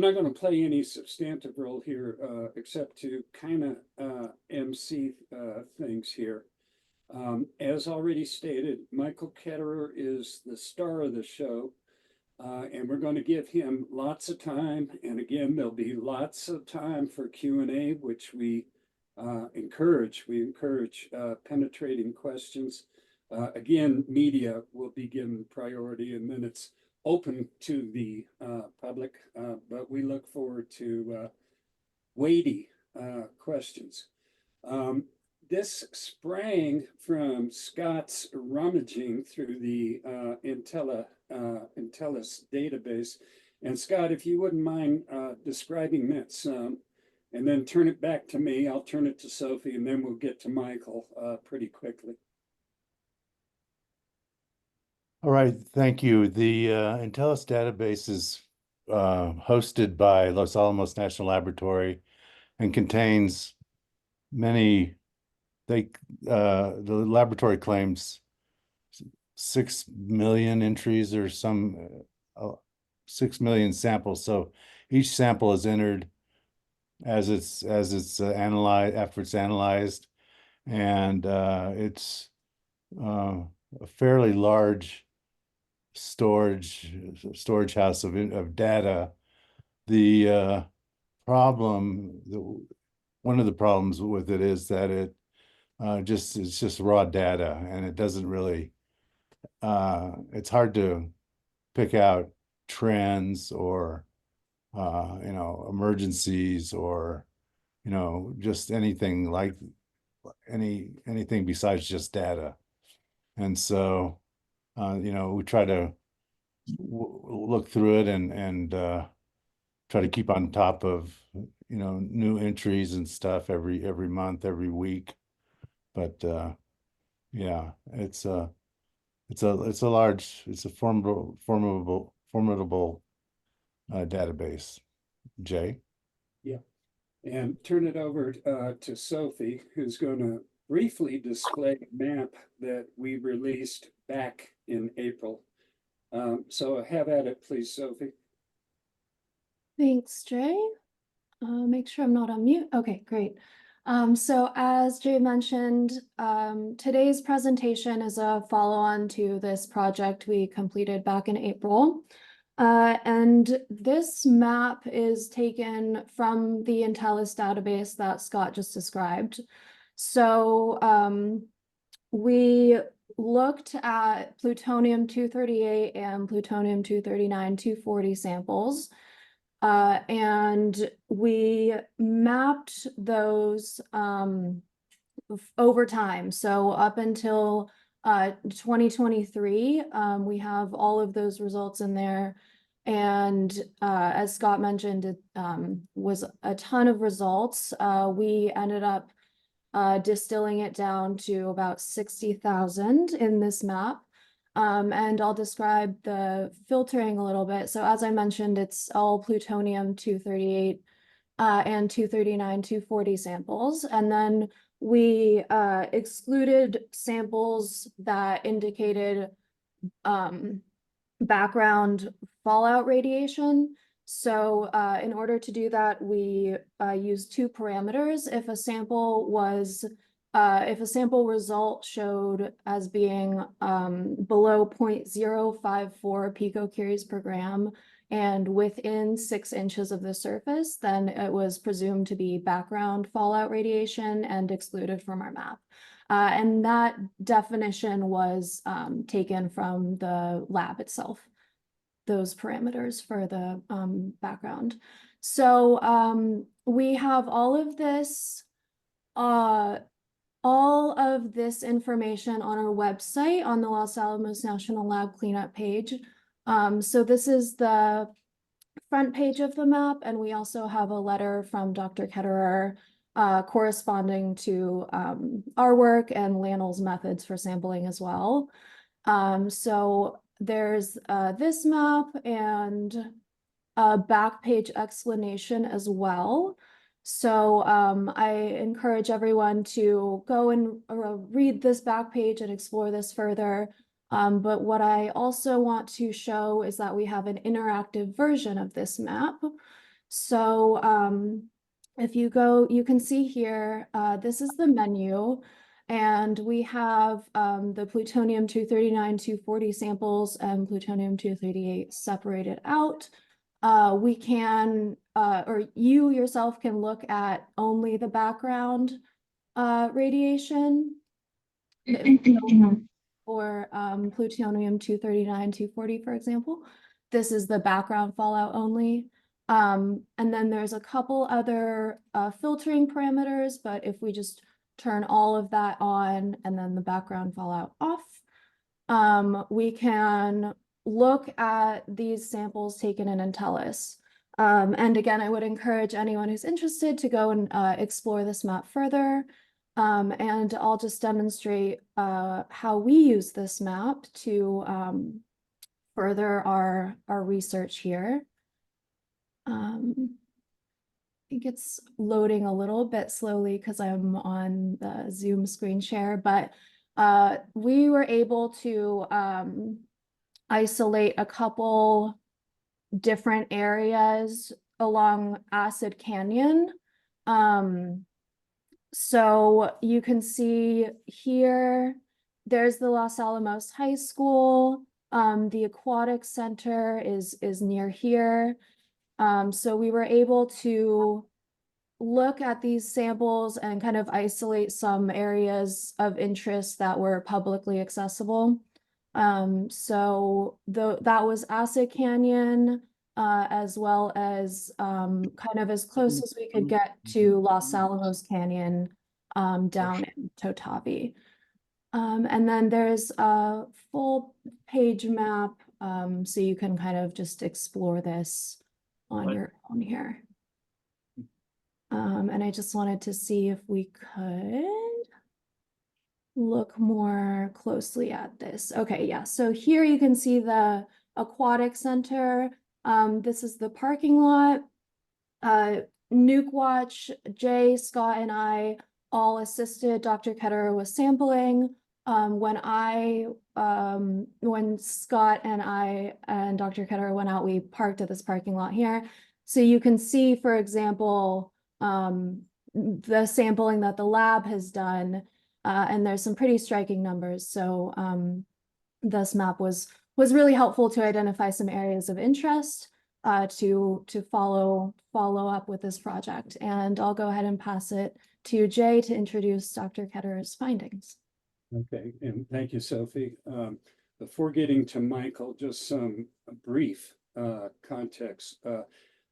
not going to play any substantive role here, except to kind of MC things here. As already stated, Michael Ketterer is the star of the show, and we're going to give him lots of time. And again, there'll be lots of time for Q&A, which we encourage. We encourage penetrating questions. Again, media will be given priority, and then it's open to the public, but we look forward to weighty questions. This sprang from Scott's rummaging through the Intellis database. And Scott, if you wouldn't mind describing that some, and then turn it back to me, I'll turn it to Sophie, and then we'll get to Michael pretty quickly. All right, thank you. The Intellis database is hosted by Los Alamos National Laboratory and contains many, the laboratory claims 6 million entries or some 6 million samples. So each sample is entered as it's analyzed, after it's analyzed, and it's a fairly large storage house of data. The one of the problems with it is that it's just raw data, and it doesn't really it's hard to pick out trends or emergencies or just anything like anything besides just data. And so we try to look through it and try to keep on top of new entries and stuff every month, every week. But yeah, it's a formidable database. Jay? Yeah, and turn it over to Sophie, who's going to briefly display a map that we released back in April. So have at it, please, Sophie. Thanks, Jay. Make sure I'm not on mute. Okay, great. So as Jay mentioned, today's presentation is a follow-on to this project we completed back in April. And this map is taken from the Intellis database that Scott just described. So we looked at plutonium-238 and plutonium-239-240 samples, and we mapped those over time. So up until 2023, we have all of those results in there. And as Scott mentioned, it was a ton of results. We ended up distilling it down to about 60,000 in this map. And I'll describe the filtering a little bit. So as I mentioned, it's all plutonium-238 and 239-240 samples. And then we excluded samples that indicated background fallout radiation. So in order to do that, we used two parameters. If a sample result showed as being below 0.054 picocuries per gram and within 6 inches of the surface, then it was presumed to be background fallout radiation and excluded from our map. And that definition was taken from the lab itself, those parameters for the background. So we have all of this information on our website on the Los Alamos National Lab cleanup page. So this is the front page of the map, and we also have a letter from Dr. Ketterer corresponding to our work and Lannel's methods for sampling as well. So there's this map and a back page explanation as well. So I encourage everyone to go and read this back page and explore this further. But what I also want to show is that we have an interactive version of this map. So if you go, you can see here, this is the menu. And we have the plutonium 239, 240 samples and plutonium 238 separated out. We can, or you yourself can look at only the background radiation for plutonium 239, 240, for example. This is the background fallout only. And then there's a couple other filtering parameters, but if we just turn all of that on and then the background fallout off, we can look at these samples taken in Entellus. And again, I would encourage anyone who's interested to go and explore this map further. And I'll just demonstrate how we use this map to further our research here. I think it's loading a little bit slowly because I'm on the Zoom screen share, but we were able to isolate a couple different areas along Acid Canyon. So you can see here, there's the Los Alamos High School. The Aquatic Center is near here. So we were able to look at these samples and kind of isolate some areas of interest that were publicly accessible. So that was Acid Canyon, as well as kind of as close as we could get to Los Alamos Canyon down in Totavi. And then there's a full page map, so you can kind of just explore this on your own here. And I just wanted to see if we could look more closely at this. Okay, yeah, so here you can see the Aquatic Center. This is the parking lot. Nuke Watch, Jay, Scott, and I all assisted Dr. Ketterer with sampling. When Scott and I and Dr. Ketterer went out, we parked at this parking lot here. So you can see, for example, the sampling that the lab has done, and there's some pretty striking numbers. So this map was really helpful to identify some areas of interest to follow up with this project. And I'll go ahead and pass it to Jay to introduce Dr. Ketterer's findings. Okay, and thank you, Sophie. Before getting to Michael, just some brief context.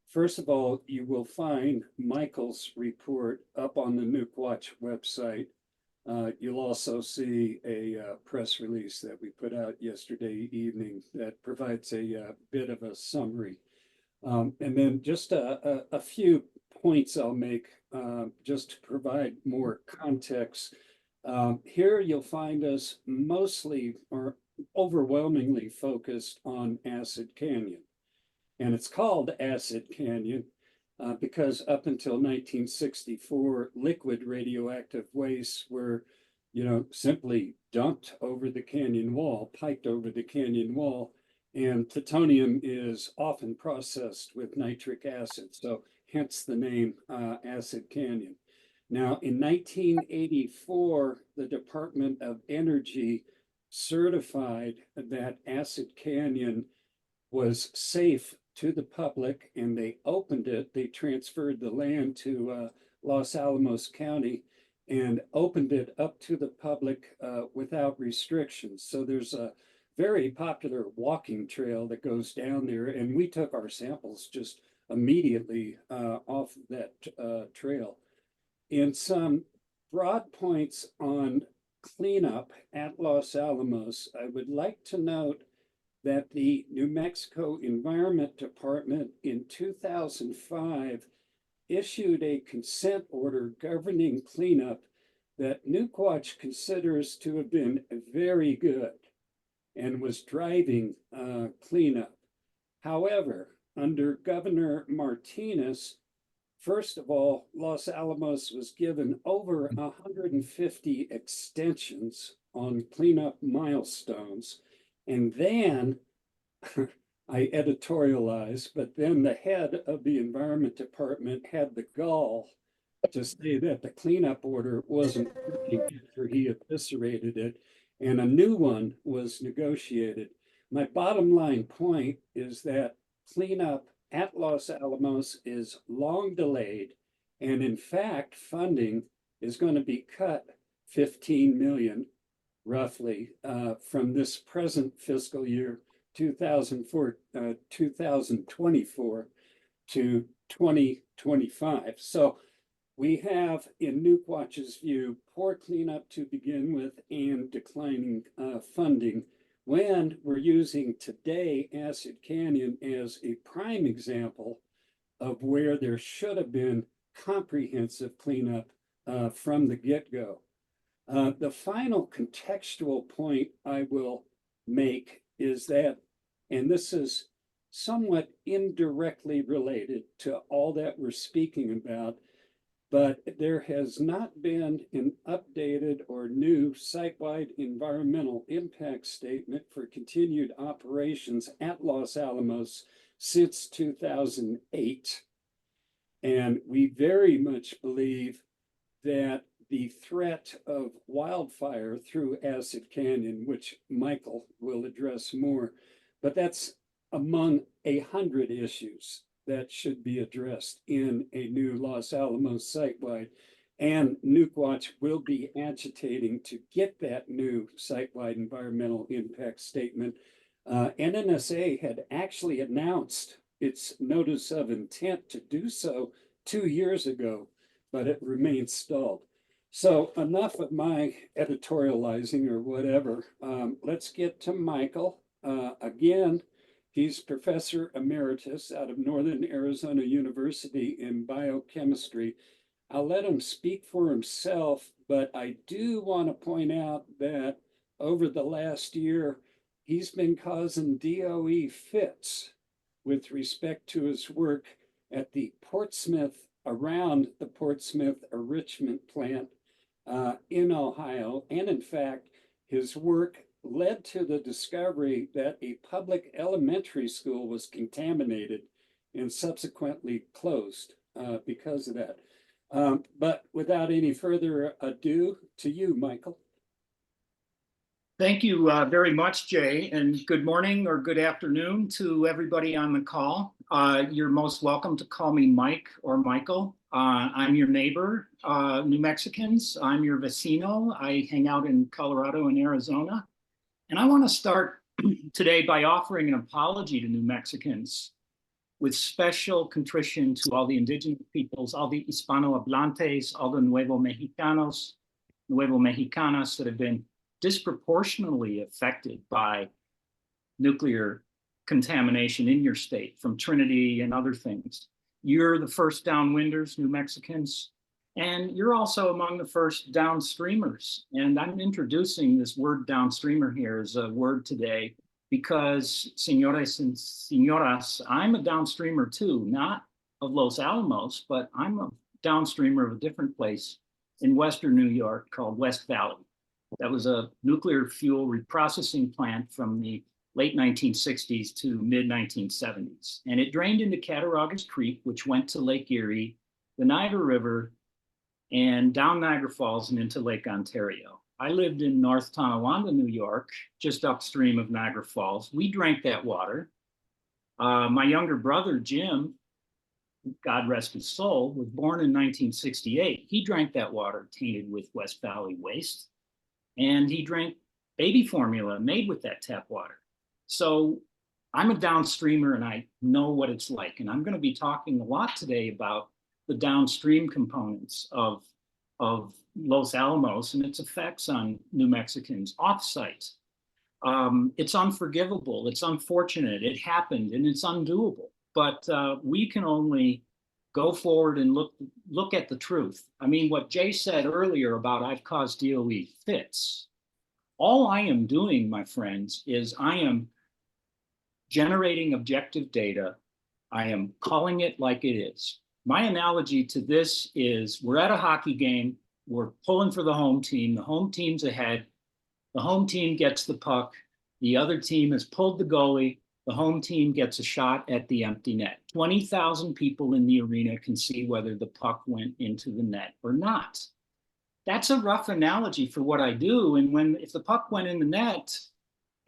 First of all, you will find Michael's report up on the Nuke Watch website. You'll also see a press release that we put out yesterday evening that provides a bit of a summary. And then just a few points I'll make just to provide more context. Here you'll find us mostly or overwhelmingly focused on Acid Canyon. And it's called Acid Canyon because up until 1964, liquid radioactive wastes were, simply dumped over the canyon wall, piped over the canyon wall, and plutonium is often processed with nitric acid. So hence the name Acid Canyon. Now, in 1984, the Department of Energy certified that Acid Canyon was safe to the public, and they opened it. They transferred the land to Los Alamos County and opened it up to the public without restrictions. So there's a very popular walking trail that goes down there, and we took our samples just immediately off that trail. In some broad points on cleanup at Los Alamos, I would like to note that the New Mexico Environment Department in 2005 issued a consent order governing cleanup that Nuke Watch considers to have been very good and was driving cleanup. However, under Governor Martinez, first of all, Los Alamos was given over 150 extensions on cleanup milestones. And then I editorialized, but then the head of the Environment Department had the gall to say that the cleanup order wasn't working after he eviscerated it, and a new one was negotiated. My bottom line point is that cleanup at Los Alamos is long delayed, and in fact, funding is going to be cut 15 million roughly from this present fiscal year 2024 to 2025. So we have, in Newquatch's view, poor cleanup to begin with and declining funding when we're using today Acid Canyon as a prime example of where there should have been comprehensive cleanup from the get-go. The final contextual point I will make is that, and this is somewhat indirectly related to all that we're speaking about, but there has not been an updated or new site-wide environmental impact statement for continued operations at Los Alamos since 2008. And we very much believe that the threat of wildfire through Acid Canyon, which Michael will address more, but that's among 100 issues that should be addressed in a new Los Alamos site-wide. And Newquatch will be agitating to get that new site-wide environmental impact statement. NNSA had actually announced its notice of intent to do so 2 years ago, but it remains stalled. So enough of my editorializing or whatever. Let's get to Michael. Again, he's Professor Emeritus out of Northern Arizona University in biochemistry. I'll let him speak for himself, but I do want to point out that over the last year, he's been causing DOE fits with respect to his work at the Portsmouth, around the Portsmouth enrichment plant in Ohio. And in fact, his work led to the discovery that a public elementary school was contaminated and subsequently closed because of that. But without any further ado, to you, Michael. Thank you very much, Jay, and good morning or good afternoon to everybody on the call. You're most welcome to call me Mike or Michael. I'm your neighbor, New Mexicans. I'm your vecino. I hang out in Colorado and Arizona. And I want to start today by offering an apology to New Mexicans with special contrition to all the indigenous peoples, all the Hispanohablantes, all the Nuevo Mexicanos, Nuevo Mexicanas that have been disproportionately affected by nuclear contamination in your state from Trinity and other things. You're the first downwinders, New Mexicans, and you're also among the first downstreamers. And I'm introducing this word downstreamer here as a word today because, señores and señoras, I'm a downstreamer too, not of Los Alamos, but I'm a downstreamer of a different place in Western New York called West Valley. That was a nuclear fuel reprocessing plant from the late 1960s to mid 1970s. And it drained into Cattaraugus Creek, which went to Lake Erie, the Niagara River, and down Niagara Falls and into Lake Ontario. I lived in North Tonawanda, New York, just upstream of Niagara Falls. We drank that water. My younger brother, Jim, God rest his soul, was born in 1968. He drank that water tainted with West Valley waste. And he drank baby formula made with that tap water. So I'm a downstreamer and I know what it's like. And I'm going to be talking a lot today about the downstream components of Los Alamos and its effects on New Mexicans off-site. It's unforgivable, it's unfortunate, it happened and it's undoable. But we can only go forward and look at the truth. I mean, what Jay said earlier about I've caused DOE fits. All I am doing, my friends, is I am generating objective data. I am calling it like it is. My analogy to this is we're at a hockey game. We're pulling for the home team. The home team's ahead. The home team gets the puck. The other team has pulled the goalie. the home team gets a shot at the empty net. 20,000 people in the arena can see whether the puck went into the net or not. That's a rough analogy for what I do. And if the puck went in the net,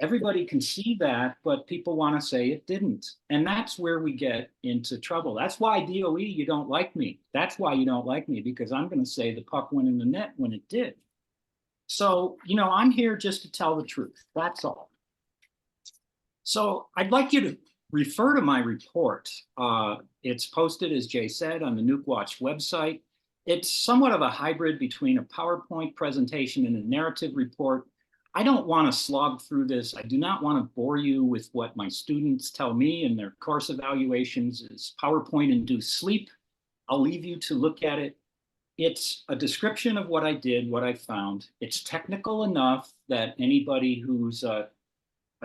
everybody can see that, but people want to say it didn't. And that's where we get into trouble. That's why DOE, you don't like me. That's why you don't like me, because I'm going to say the puck went in the net when it did. So, I'm here just to tell the truth. That's all. So I'd like you to refer to my report. It's posted, as Jay said, on the Nuke Watch website. It's somewhat of a hybrid between a PowerPoint presentation and a narrative report. I don't want to slog through this. I do not want to bore you with what my students tell me in their course evaluations is PowerPoint-induced sleep. I'll leave you to look at it. It's a description of what I did, what I found. It's technical enough that anybody who's a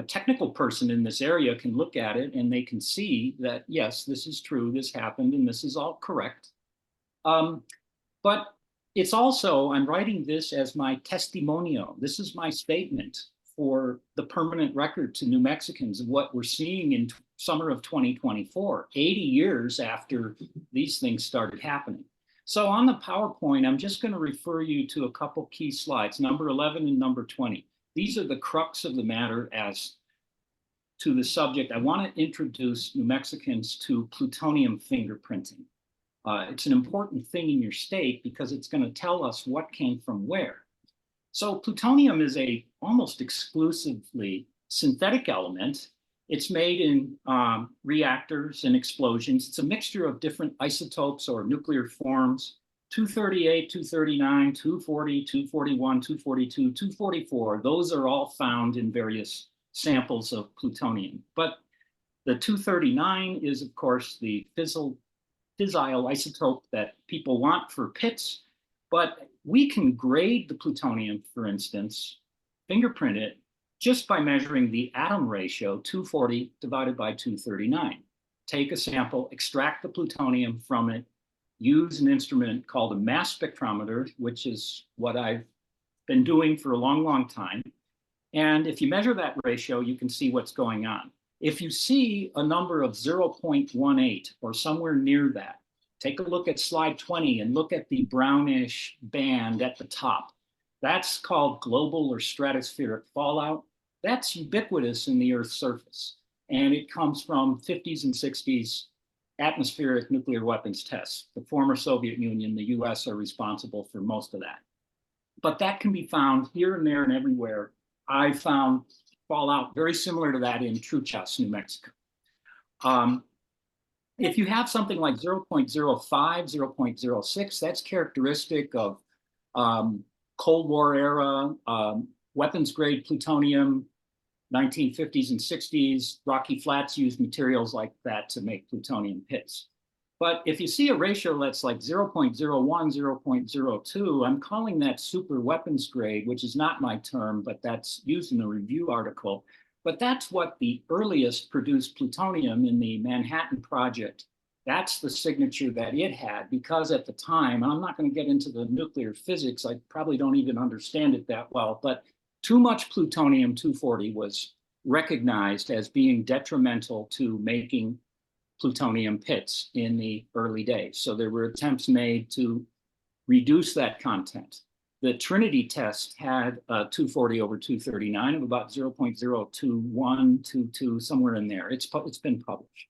technical person in this area can look at it and they can see that, yes, this is true, this happened, and this is all correct. But it's also, I'm writing this as my testimonio. This is my statement for the permanent record to New Mexicans of what we're seeing in summer of 2024, 80 years after these things started happening. So on the PowerPoint, I'm just going to refer you to a couple key slides, number 11 and number 20. These are the crux of the matter as to the subject. I want to introduce New Mexicans to plutonium fingerprinting. It's an important thing in your state because it's going to tell us what came from where. So plutonium is a almost exclusively synthetic element. It's made in reactors and explosions. It's a mixture of different isotopes or nuclear forms, 238, 239, 240, 241, 242, 244. Those are all found in various samples of plutonium. But the 239 is, of course, the fissile isotope that people want for pits. But we can grade the plutonium, for instance, fingerprint it, just by measuring the atom ratio, 240 divided by 239. Take a sample, extract the plutonium from it, use an instrument called a mass spectrometer, which is what I've been doing for a long, long time. And if you measure that ratio, you can see what's going on. If you see a number of 0.18 or somewhere near that, take a look at slide 20 and look at the brownish band at the top. That's called global or stratospheric fallout. That's ubiquitous in the Earth's surface. And it comes from 50s and 60s atmospheric nuclear weapons tests. The former Soviet Union, the US are responsible for most of that. But that can be found here and there and everywhere. I found fallout very similar to that in Truchas, New Mexico. If you have something like 0.05, 0.06, that's characteristic of Cold War era, weapons grade plutonium, 1950s and 60s. Rocky Flats used materials like that to make plutonium pits. But if you see a ratio that's like 0.01, 0.02, I'm calling that super weapons grade, which is not my term, but that's used in a review article. But that's what the earliest produced plutonium in the Manhattan Project. That's the signature that it had, because at the time, and I'm not going to get into the nuclear physics, I probably don't even understand it that well, but too much plutonium-240 was recognized as being detrimental to making plutonium pits in the early days. So there were attempts made to reduce that content. The Trinity test had 240 over 239 of about 0.02122, somewhere in there. It's been published.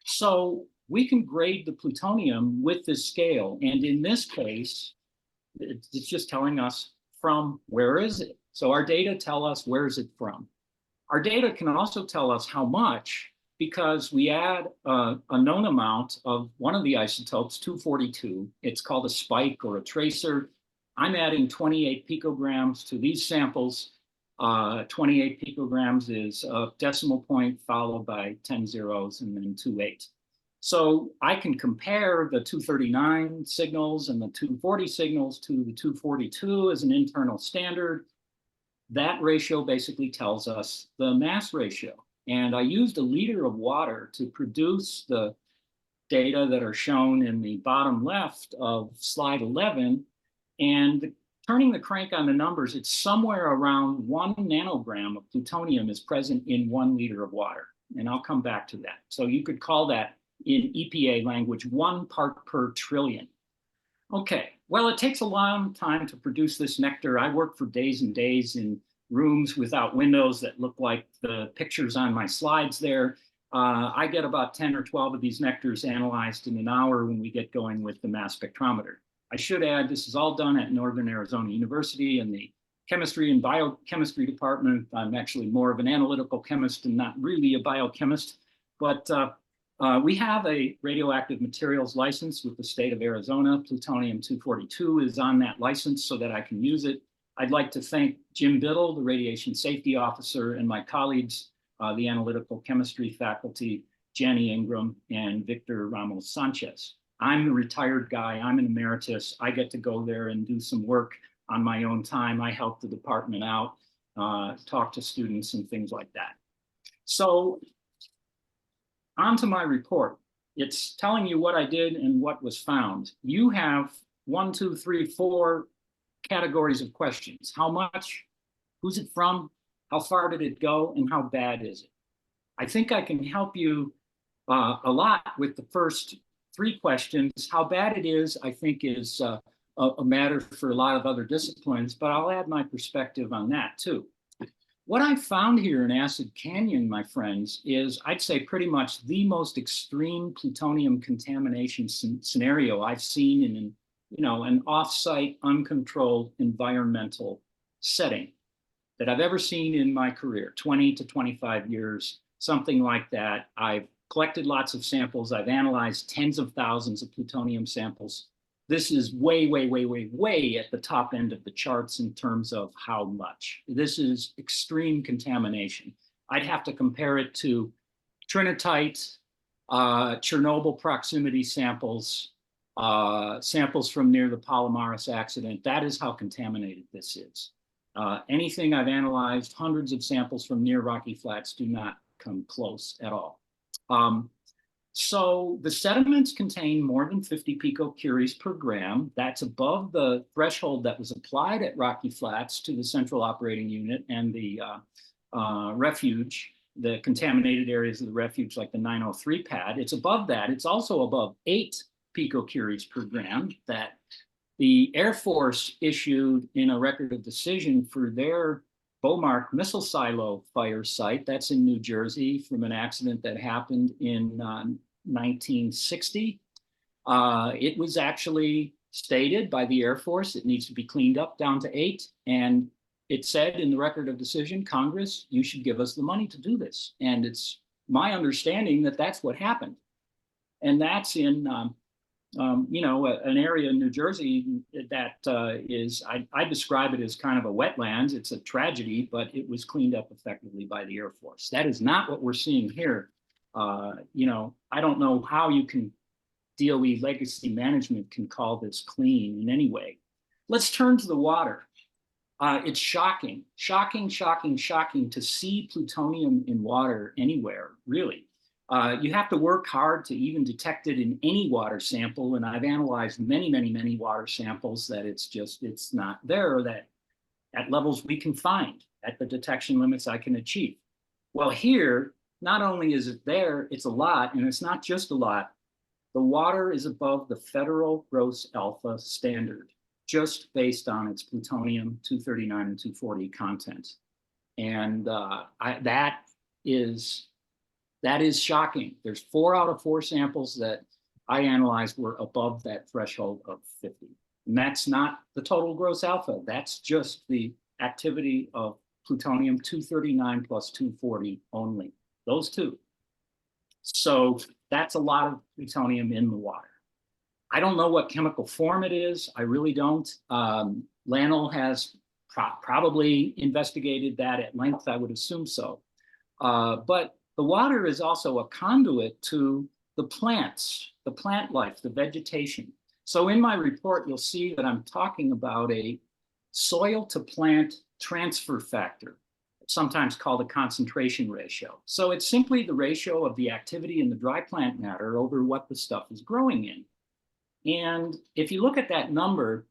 So we can grade the plutonium with this scale. And in this case, it's just telling us from where is it. So our data tell us where is it from. Our data can also tell us how much, because we add a known amount of one of the isotopes, 242. It's called a spike or a tracer. I'm adding 28 picograms to these samples. 28 picograms is a decimal point followed by 10 zeros and then 28. So I can compare the 239 signals and the 240 signals to the 242 as an internal standard. That ratio basically tells us the mass ratio. And I used a liter of water to produce the data that are shown in the bottom left of slide 11. And it turning the crank on the numbers, it's somewhere around 1 nanogram of plutonium is present in 1 liter of water. And I'll come back to that. So you could call that in EPA language 1 part per trillion. Okay, well, it takes a long time to produce this nectar. I work for days and days in rooms without windows that look like the pictures on my slides there. I get about 10 or 12 of these nectars analyzed in an hour when we get going with the mass spectrometer. I should add, this is all done at Northern Arizona University in the chemistry and biochemistry department. I'm actually more of an analytical chemist and not really a biochemist, but we have a radioactive materials license with the state of Arizona. Plutonium-242 is on that license so that I can use it. I'd like to thank Jim Biddle, the radiation safety officer, and my colleagues, the analytical chemistry faculty, Jenny Ingram and Victor Ramos Sanchez. I'm the retired guy, I'm an emeritus. I get to go there and do some work on my own time. I help the department out, talk to students and things like that. So on to my report. It's telling you what I did and what was found. You have 1, 2, 3, 4 categories of questions. How much? Who's it from? How far did it go? And how bad is it? I think I can help you a lot with the first 3 questions. How bad it is, I think, is a matter for a lot of other disciplines, but I'll add my perspective on that too. What I found here in Acid Canyon, my friends, is I'd say pretty much the most extreme plutonium contamination scenario I've seen in an off-site, uncontrolled environmental setting that I've ever seen in my career, 20 to 25 years, something like that. I've collected lots of samples. I've analyzed tens of thousands of plutonium samples. This is way, way, way, way, way at the top end of the charts in terms of how much. This is extreme contamination. I'd have to compare it to trinitite, Chernobyl proximity samples, samples from near the Palomares accident. That is how contaminated this is. Anything I've analyzed, hundreds of samples from near Rocky Flats do not come close at all. So the sediments contain more than 50 picocuries per gram. That's above the threshold that was applied at Rocky Flats to the central operating unit and the refuge, the contaminated areas of the refuge like the 903 pad. It's above that. It's also above 8 picocuries per gram that the Air Force issued in a record of decision for their Beaumark missile silo fire site. That's in New Jersey from an accident that happened in 1960. It was actually stated by the Air Force it needs to be cleaned up down to 8. And it said in the record of decision, Congress, you should give us the money to do this. And it's my understanding that that's what happened. And that's in an area in New Jersey that is, I describe it as kind of a wetlands. It's a tragedy, but it was cleaned up effectively by the Air Force. That is not what we're seeing here. I don't know how you can, DOE legacy management can call this clean in any way. Let's turn to the water. It's shocking to see plutonium in water anywhere, really. You have to work hard to even detect it in any water sample. And I've analyzed many, many, many water samples that it's not there, or that at levels we can find at the detection limits I can achieve. Well, here, not only is it there, it's a lot, and it's not just a lot. The water is above the federal gross alpha standard, just based on its plutonium 239 and 240 content. And that is shocking. There's 4 out of 4 samples that I analyzed were above that threshold of 50. And that's not the total gross alpha. That's just the activity of plutonium 239 plus 240 only, those 2. So that's a lot of plutonium in the water. I don't know what chemical form it is. I really don't. Lanel has probably investigated that at length. I would assume so. But the water is also a conduit to the plants, the plant life, the vegetation. So in my report, you'll see that I'm talking about a soil to plant transfer factor, sometimes called a concentration ratio. So it's simply the ratio of the activity in the dry plant matter over what the stuff is growing in. And if you look at that number,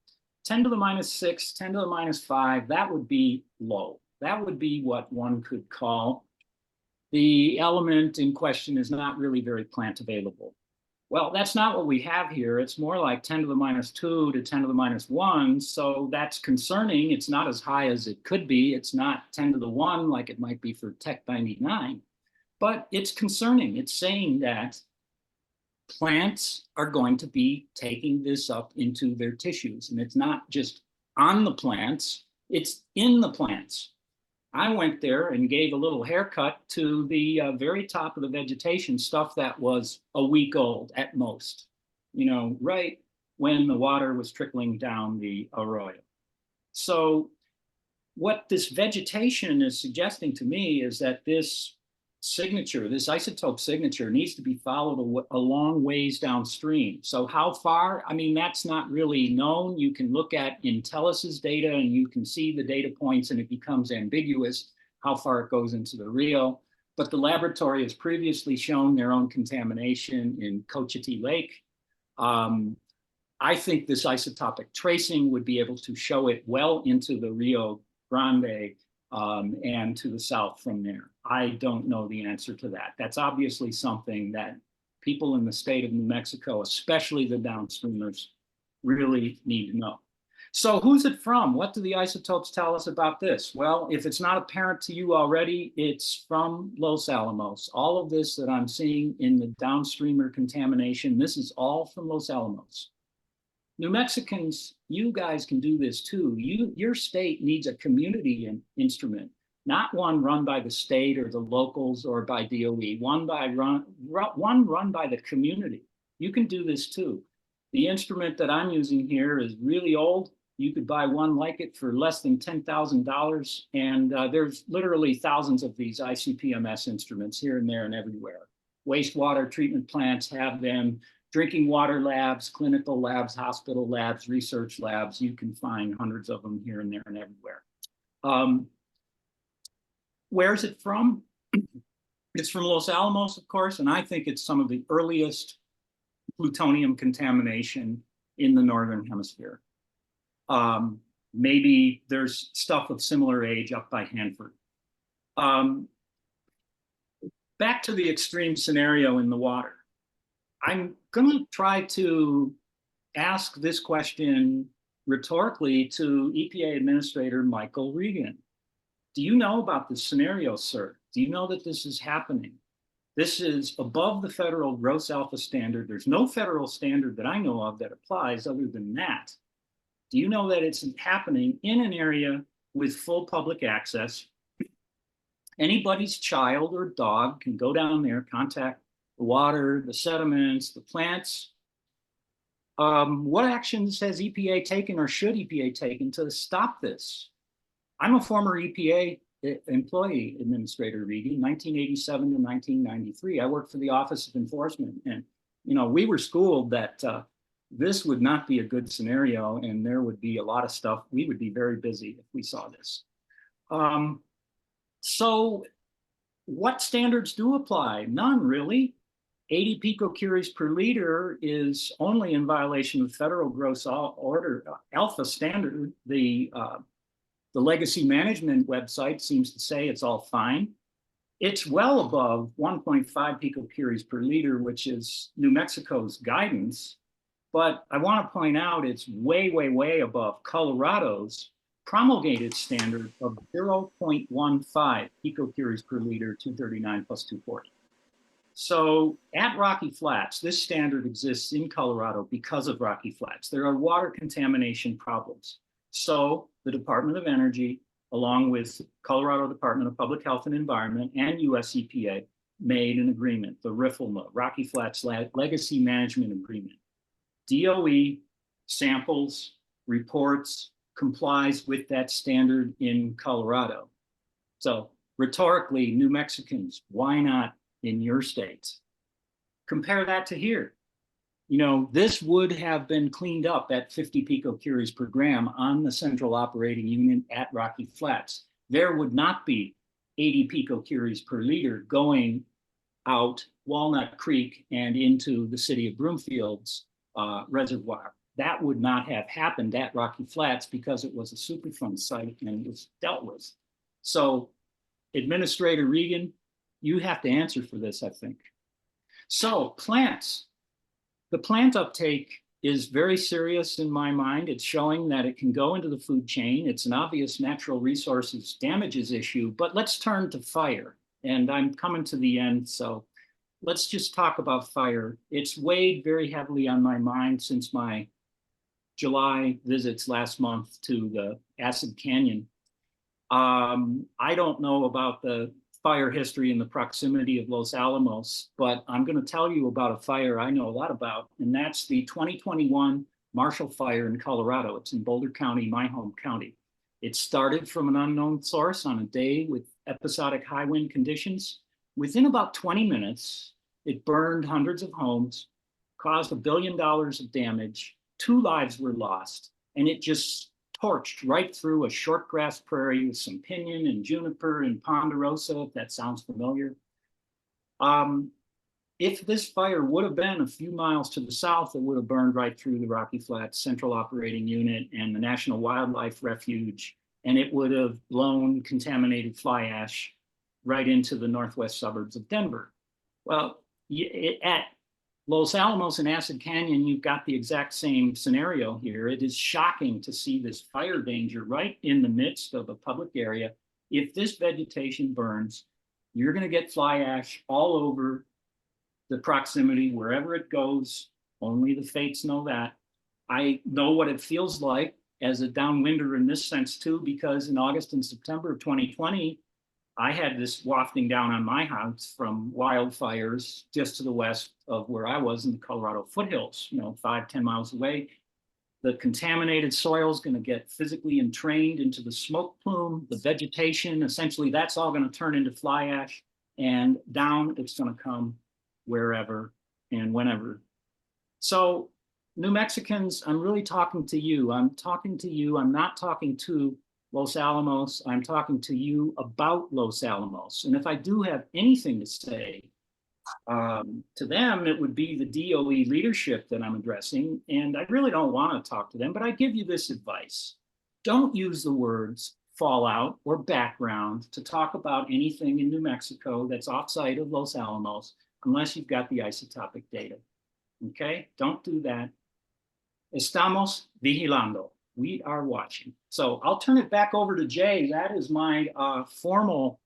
10 to the minus 6, 10 to the minus 5, that would be low. That would be what one could call the element in question is not really very plant available. Well, that's not what we have here. It's more like 10 to the minus 2 to 10 to the minus 1. So that's concerning. It's not as high as it could be. It's not 10 to the 1 like it might be for Tech 99. But it's concerning. It's saying that plants are going to be taking this up into their tissues. And it's not just on the plants, it's in the plants. I went there and gave a little haircut to the very top of the vegetation, stuff that was a week old at most, you know, right when the water was trickling down the arroyo. So what this vegetation is suggesting to me is that this signature, this isotope signature needs to be followed a long ways downstream. So how far? I mean, that's not really known. You can look at Intellis's data and you can see the data points and it becomes ambiguous how far it goes into the Rio. But the laboratory has previously shown their own contamination in Cochiti Lake. I think this isotopic tracing would be able to show it well into the Rio Grande and to the south from there. I don't know the answer to that. That's obviously something that people in the state of New Mexico, especially the downstreamers, really need to know. So who's it from? What do the isotopes tell us about this? Well, if it's not apparent to you already, it's from Los Alamos. All of this that I'm seeing in the downstreamer contamination, this is all from Los Alamos. New Mexicans, you guys can do this too. Your state needs a community instrument, not one run by the state or the locals or by DOE, one run by the community. You can do this too. The instrument that I'm using here is really old. You could buy one like it for less than $10,000. And there's literally thousands of these ICP-MS instruments here and there and everywhere. Wastewater treatment plants have them. Drinking water labs, clinical labs, hospital labs, research labs, you can find hundreds of them here and there and everywhere. Where's it from? It's from Los Alamos, of course, and I think it's some of the earliest plutonium contamination in the Northern Hemisphere. Maybe there's stuff of similar age up by Hanford. Back to the extreme scenario in the water. I'm going to try to ask this question rhetorically to EPA Administrator Michael Regan. Do you know about this scenario, sir? Do you know that this is happening? This is above the federal gross alpha standard. There's no federal standard that I know of that applies other than that. Do you know that it's happening in an area with full public access? Anybody's child or dog can go down there, contact the water, the sediments, the plants. What actions has EPA taken or should EPA taken to stop this? I'm a former EPA employee, Administrator Regan, 1987 to 1993. I worked for the Office of Enforcement, and you know, we were schooled that this would not be a good scenario, and there would be a lot of stuff. We would be very busy if we saw this. So what standards do apply? None, really. 80 picocuries per liter is only in violation of federal gross alpha standard. The legacy management website seems to say it's all fine. It's well above 1.5 picocuries per liter, which is New Mexico's guidance. But I want to point out it's way, way, way above Colorado's promulgated standard of 0.15 picocuries per liter, 239 plus 240. So at Rocky Flats, this standard exists in Colorado because of Rocky Flats. There are water contamination problems. So the Department of Energy, along with Colorado Department of Public Health and Environment and US EPA, made an agreement, the RFLMA, Rocky Flats Legacy Management Agreement. DOE samples, reports, complies with that standard in Colorado. So rhetorically, New Mexicans, why not in your states? Compare that to here. You know, this would have been cleaned up at 50 picocuries per gram on the central operating unit at Rocky Flats. There would not be 80 picocuries per liter going out Walnut Creek and into the city of Broomfield's reservoir. that would not have happened at Rocky Flats because it was a Superfund site and it was dealt with. So Administrator Regan, you have to answer for this, I think. So plants, the plant uptake is very serious in my mind. It's showing that it can go into the food chain. It's an obvious natural resources damages issue, but let's turn to fire. And I'm coming to the end, so let's just talk about fire. It's weighed very heavily on my mind since my July visits last month to the Acid Canyon. I don't know about the fire history in the proximity of Los Alamos, but I'm going to tell you about a fire I know a lot about, and that's the 2021 Marshall Fire in Colorado. It's in Boulder County, my home county. It started from an unknown source on a day with episodic high wind conditions. Within about 20 minutes, it burned hundreds of homes, caused $1 billion of damage, 2 lives were lost, and it just torched right through a short grass prairie with some pinyon and juniper and ponderosa, if that sounds familiar. If this fire would have been a few miles to the south, it would have burned right through the Rocky Flats Central Operating Unit and the National Wildlife Refuge, and it would have blown contaminated fly ash right into the northwest suburbs of Denver. Well, at Los Alamos and Acid Canyon, you've got the exact same scenario here. It is shocking to see this fire danger right in the midst of a public area. If this vegetation burns, you're going to get fly ash all over the proximity, wherever it goes. Only the fates know that. I know what it feels like as a downwinder in this sense too, because in August and September of 2020, I had this wafting down on my house from wildfires just to the west of where I was in the Colorado foothills, 5-10 miles away. The contaminated soil is going to get physically entrained into the smoke plume, the vegetation. Essentially, that's all going to turn into fly ash, and down it's going to come wherever and whenever. So New Mexicans, I'm really talking to you. I'm talking to you. I'm not talking to Los Alamos. I'm talking to you about Los Alamos. And if I do have anything to say to them, it would be the DOE leadership that I'm addressing. And I really don't want to talk to them, but I give you this advice. Don't use the words fallout or background to talk about anything in New Mexico that's offsite of Los Alamos unless you've got the isotopic data. Okay? Don't do that. Estamos vigilando. We are watching. So I'll turn it back over to Jay. That is my formal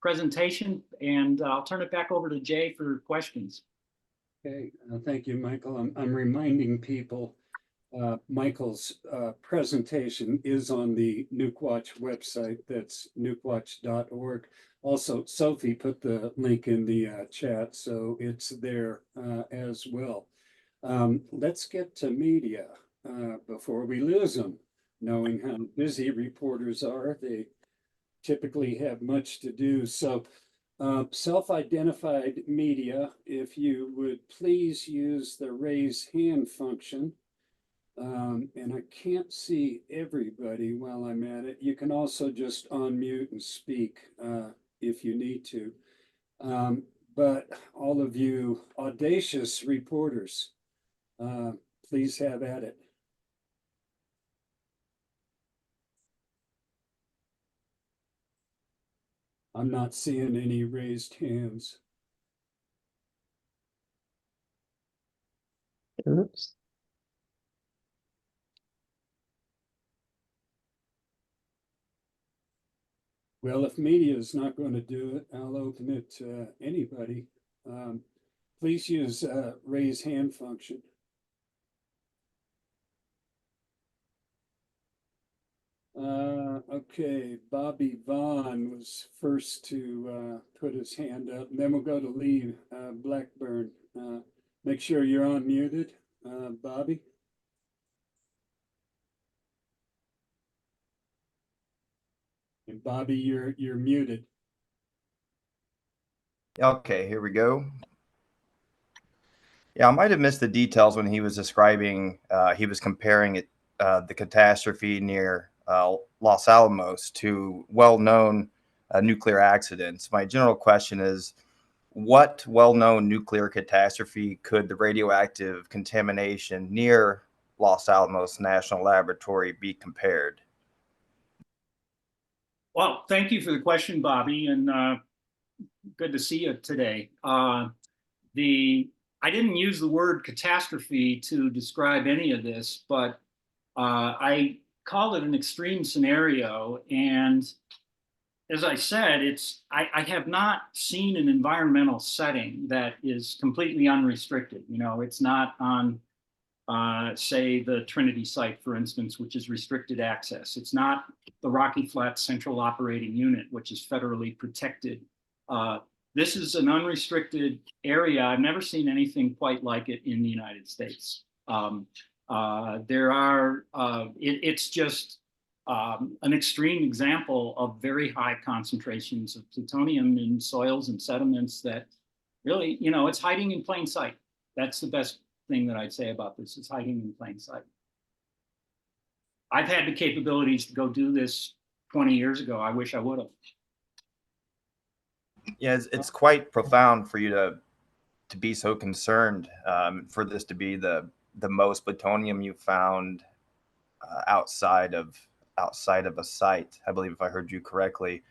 presentation, and I'll turn it back over to Jay for questions. Okay, thank you, Michael. I'm reminding people Michael's presentation is on the NukeWatch website. That's nukewatch.org. Also, Sophie put the link in the chat, so it's there as well. Let's get to media before we lose them. Knowing how busy reporters are, they typically have much to do. So self-identified media, if you would please use the raise hand function. And I can't see everybody while I'm at it. You can also just unmute and speak if you need to. But all of you audacious reporters, please have at it. I'm not seeing any raised hands. Oops. Well, if media is not going to do it, I'll open it to anybody. Please use raise hand function. Okay, Bobby Vaughn was first to put his hand up, and then we'll go to Lee Blackburn. Make sure you're unmuted, Bobby. And Bobby, you're muted. Okay, here we go. Yeah, I might have missed the details when he was describing, he was comparing it, the catastrophe near Los Alamos to well-known nuclear accidents. My general question is, what well-known nuclear catastrophe could the radioactive contamination near Los Alamos National Laboratory be compared? Well, thank you for the question, Bobby, and good to see you today. I didn't use the word catastrophe to describe any of this, but I called it an extreme scenario. And as I said, I have not seen an environmental setting that is completely unrestricted. You know, it's not on say the Trinity site, for instance, which is restricted access. It's not the Rocky Flats Central Operating Unit, which is federally protected. This is an unrestricted area. I've never seen anything quite like it in the United States. It's just an extreme example of very high concentrations of plutonium in soils and sediments that really, you know, it's hiding in plain sight. That's the best thing that I'd say about this. Is hiding in plain sight. I've had the capabilities to go do this 20 years ago. I wish I would have. Yeah, it's quite profound for you to be so concerned, for this to be the most plutonium you found outside of a site. I believe, if I heard you correctly,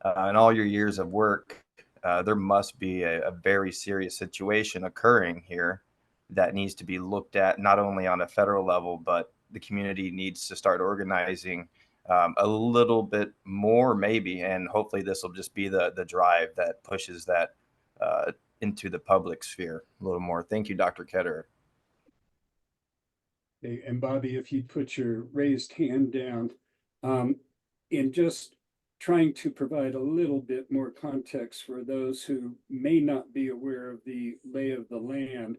in all your years of work, there must be a very serious situation occurring here that needs to be looked at, not only on a federal level, but the community needs to start organizing a little bit more, maybe, and hopefully this will just be the drive that pushes that into the public sphere a little more. Thank you, Dr. Ketterer. Hey, and Bobby, if you put your raised hand down, in just trying to provide a little bit more context for those who may not be aware of the lay of the land,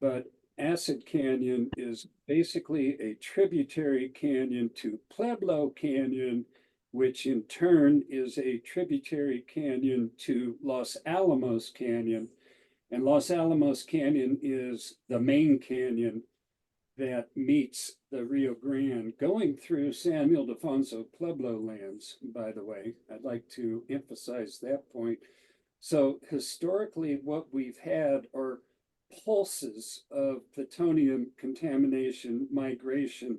but Acid Canyon is basically a tributary canyon to Pueblo Canyon, which in turn is a tributary canyon to Los Alamos Canyon. And Los Alamos Canyon is the main canyon that meets the Rio Grande, going through San Ildefonso Pueblo lands, by the way. I'd like to emphasize that point. So historically, what we've had are pulses of plutonium contamination migration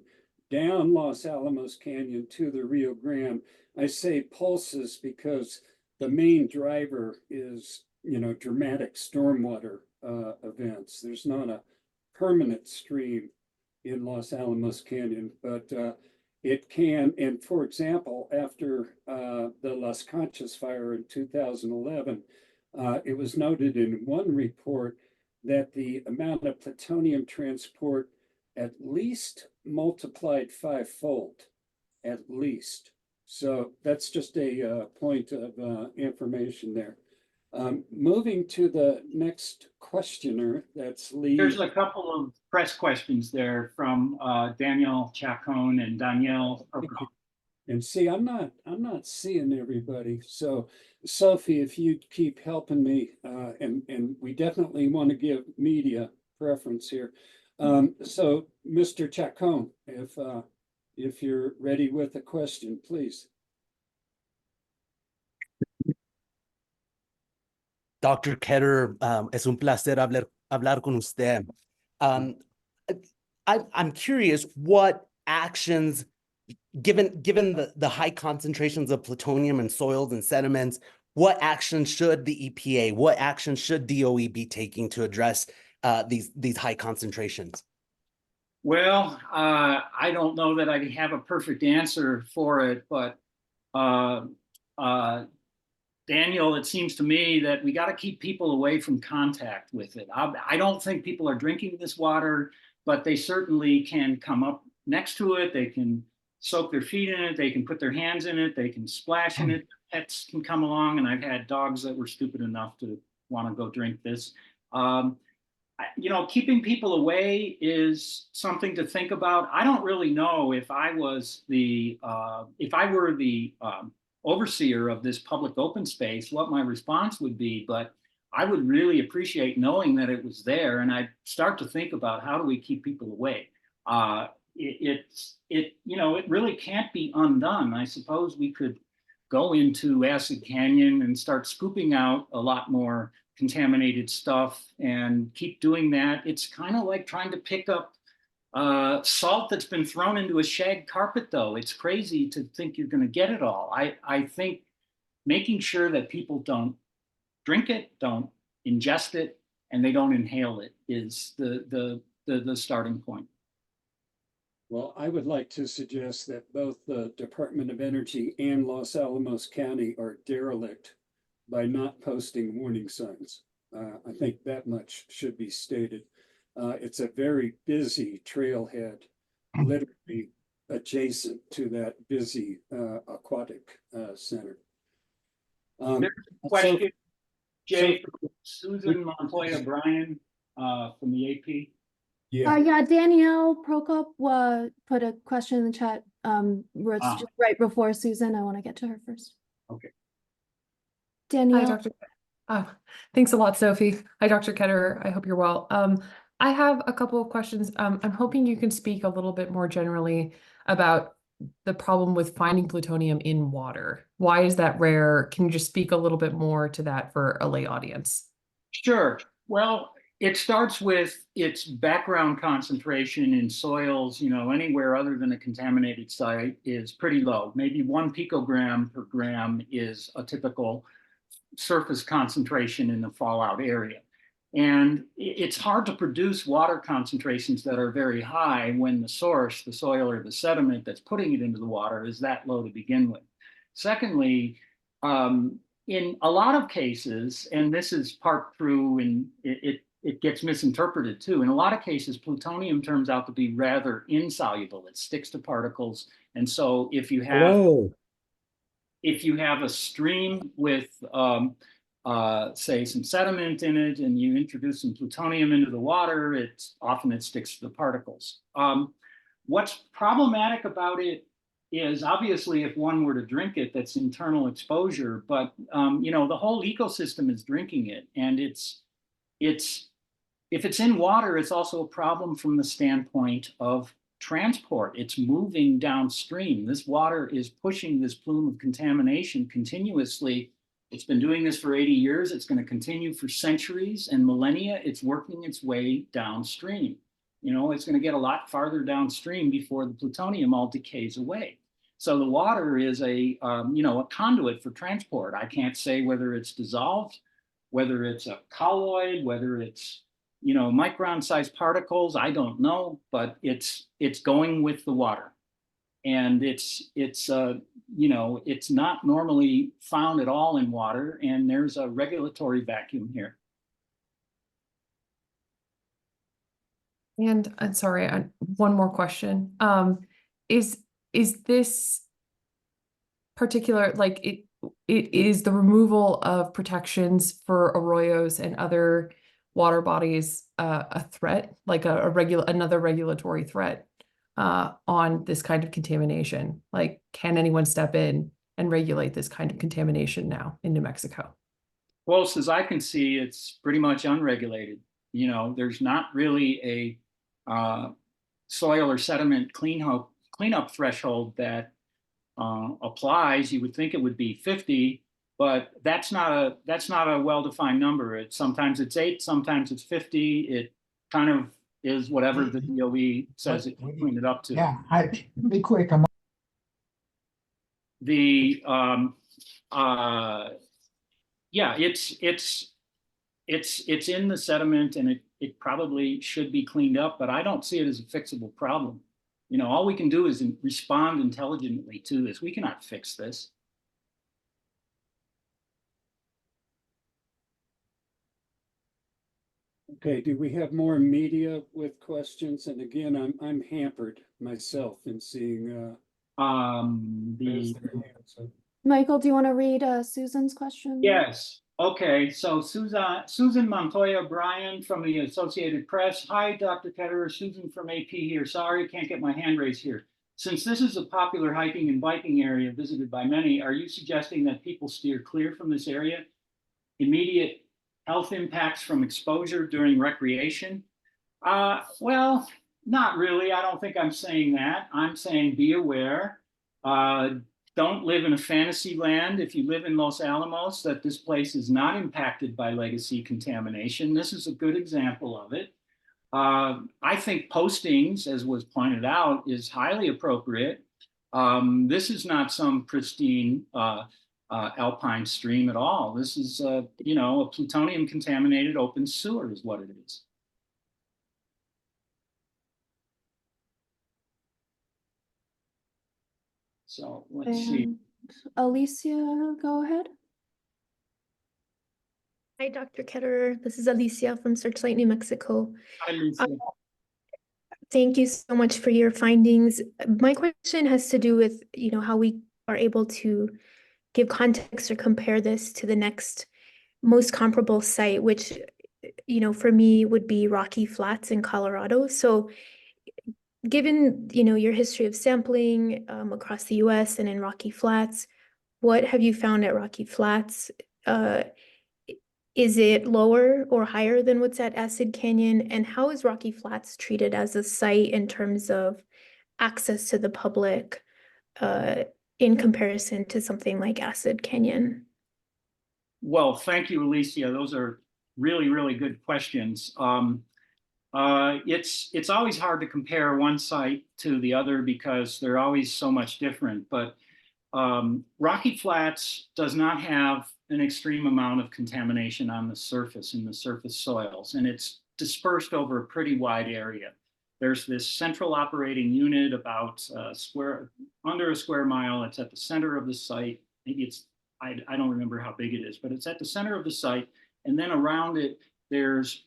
down Los Alamos Canyon to the Rio Grande. I say pulses because the main driver is, you know, dramatic stormwater events. There's not a permanent stream in Los Alamos Canyon, but it can. And for example, after the Las Conchas fire in 2011, it was noted in one report that the amount of plutonium transport at least multiplied 5-fold, at least. So that's just a point of information there. Moving to the next questioner, that's Lee. There's a couple of press questions there from Daniel Chacon and Danielle. And see, I'm not seeing everybody. So Sophie, if you keep helping me, and we definitely want to give media preference here. So Mr. Chacon, if you're ready with a question, please. Dr. Ketterer, es un placer hablar con usted. I'm curious what actions, given the high concentrations of plutonium in soils and sediments, what actions should the EPA, what actions should DOE be taking to address these high concentrations? Well, I don't know that I have a perfect answer for it, but Daniel, it seems to me that we got to keep people away from contact with it. I don't think people are drinking this water, but they certainly can come up next to it. They can soak their feet in it. They can put their hands in it. They can splash in it. Pets can come along, and I've had dogs that were stupid enough to want to go drink this. You know, keeping people away is something to think about. I don't really know if I was the overseer of this public open space, what my response would be, but I would really appreciate knowing that it was there, and I'd start to think about how do we keep people away. You know, it really can't be undone. I suppose we could go into Acid Canyon and start scooping out a lot more contaminated stuff and keep doing that. It's kind of like trying to pick up salt that's been thrown into a shag carpet, though. It's crazy to think you're going to get it all. I think making sure that people don't drink it, don't ingest it, and they don't inhale it is the starting point. Well, I would like to suggest that both the Department of Energy and Los Alamos County are derelict by not posting warning signs. I think that much should be stated. It's a very busy trailhead, literally adjacent to that busy aquatic center. Question, Jay, Susan Montoya Bryan from the AP. Yeah, Danielle Prokop put a question in the chat, where it's just right before Susan. I want to get to her first. Okay. Danielle. Hi, Dr. Thanks a lot, Sophie. Hi, Dr. Ketterer. I hope you're well. I have a couple of questions. I'm hoping you can speak a little bit more generally about the problem with finding plutonium in water. Why is that rare? Can you just speak a little bit more to that for a lay audience? Sure. Well, it starts with its background concentration in soils, anywhere other than a contaminated site is pretty low. Maybe 1 picogram per gram is a typical surface concentration in the fallout area. And it's hard to produce water concentrations that are very high when the source, the soil or the sediment that's putting it into the water, is that low to begin with. Secondly, in a lot of cases, and this is part true and it gets misinterpreted too, in a lot of cases, plutonium turns out to be rather insoluble. It sticks to particles. And so if you have, a stream with, say, some sediment in it, and you introduce some plutonium into the water, it sticks to the particles. What's problematic about it is obviously if one were to drink it, that's internal exposure, but the whole ecosystem is drinking it, and if it's in water, it's also a problem from the standpoint of transport. It's moving downstream. This water is pushing this plume of contamination continuously. It's been doing this for 80 years. It's going to continue for centuries and millennia. It's working its way downstream. It's going to get a lot farther downstream before the plutonium all decays away. So the water is a conduit for transport. I can't say whether it's dissolved, whether it's a colloid, whether it's micron-sized particles. I don't know, but it's going with the water, and it's not normally found at all in water, and there's a regulatory vacuum here. And I'm sorry, one more question. Is this particular, like it is the removal of protections for arroyos and other water bodies a threat, like another regulatory threat on this kind of contamination? Like, can anyone step in and regulate this kind of contamination now in New Mexico? Close as I can see, it's pretty much unregulated. There's not really a soil or sediment cleanup threshold that applies. You would think it would be 50, but that's not a well-defined number. Sometimes it's 8, sometimes it's 50. It kind of is whatever the DOE says it can clean it up to. Yeah, be quick. It's in the sediment, and it probably should be cleaned up, but I don't see it as a fixable problem. All we can do is respond intelligently to this. We cannot fix this. Okay, do we have more media with questions? And again, I'm hampered myself in seeing Michael, do you want to read Susan's question? Yes. Okay, so Susan Montoya Bryan from the Associated Press. Hi, Dr. Ketterer, Susan from AP here. Sorry, can't get my hand raised here. Since this is a popular hiking and biking area visited by many, are you suggesting that people steer clear from this area? Immediate health impacts from exposure during recreation? Well, not really. I don't think I'm saying that. I'm saying be aware. don't live in a fantasy land, if you live in Los Alamos, that this place is not impacted by legacy contamination. This is a good example of it. I think postings, as was pointed out, is highly appropriate. This is not some pristine alpine stream at all. This is, you know, a plutonium contaminated open sewer is what it is. So let's see. And Alicia, go ahead. Hi, Dr. Ketterer. This is Alicia from Searchlight, New Mexico. Hi, Lucia. Thank you so much for your findings. My question has to do with, you know, how we are able to give context or compare this to the next most comparable site, which, you know, for me would be Rocky Flats in Colorado. So given, you know, your history of sampling across the US and in Rocky Flats, what have you found at Rocky Flats? Is it lower or higher than what's at Acid Canyon? And how is Rocky Flats treated as a site in terms of access to the public in comparison to something like Acid Canyon? Well, thank you, Alicia. Those are really, really good questions. It's always hard to compare one site to the other because they're always so much different. But Rocky Flats does not have an extreme amount of contamination on the surface, in the surface soils, and it's dispersed over a pretty wide area. There's this central operating unit about under a square mile. It's at the center of the site. Maybe it's, I don't remember how big it is, but it's at the center of the site. And then around it, there's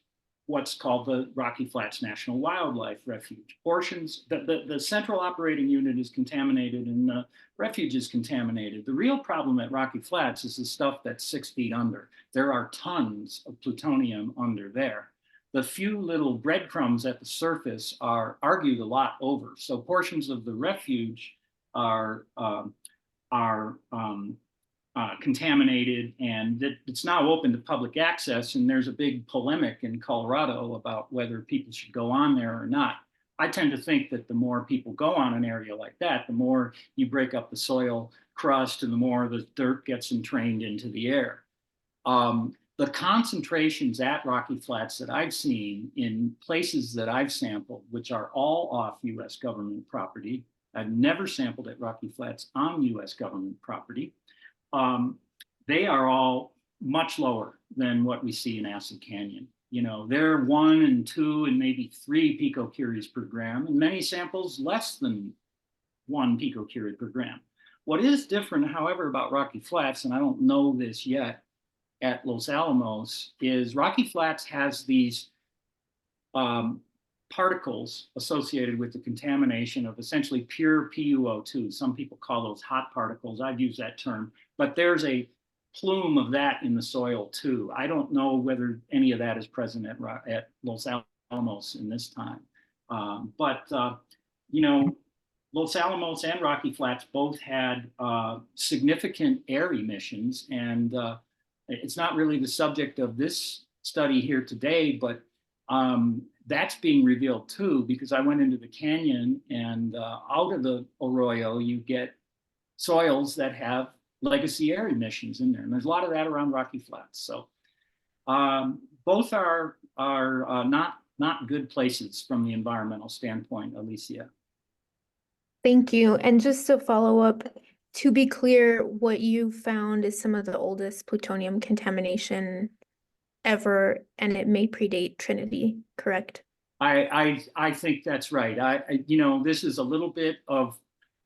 what's called the Rocky Flats National Wildlife Refuge. Portions, the central operating unit is contaminated and the refuge is contaminated. The real problem at Rocky Flats is the stuff that's 6 feet under. There are tons of plutonium under there. The few little breadcrumbs at the surface are argued a lot over. So portions of the refuge are contaminated, and it's now open to public access, and there's a big polemic in Colorado about whether people should go on there or not. I tend to think that the more people go on an area like that, the more you break up the soil crust and the more the dirt gets entrained into the air. The concentrations at Rocky Flats that I've seen in places that I've sampled, which are all off US government property, I've never sampled at Rocky Flats on US government property. They are all much lower than what we see in Acid Canyon. You know, they're 1 and 2 and maybe 3 picocuries per gram, and many samples less than 1 picocurie per gram. What is different, however, about Rocky Flats, and I don't know this yet at Los Alamos, is Rocky Flats has these particles associated with the contamination of essentially pure PuO2. Some people call those hot particles. I've used that term, but there's a plume of that in the soil too. I don't know whether any of that is present at Los Alamos in this time. You know, Los Alamos and Rocky Flats both had significant air emissions, and it's not really the subject of this study here today, but that's being revealed too, because I went into the canyon, and out of the arroyo, you get soils that have legacy air emissions in there. And there's a lot of that around Rocky Flats. So both are not good places from the environmental standpoint, Alicia. Thank you. And just to follow up, to be clear, what you found is some of the oldest plutonium contamination ever, and it may predate Trinity, correct? I think that's right. You know, this is a little bit of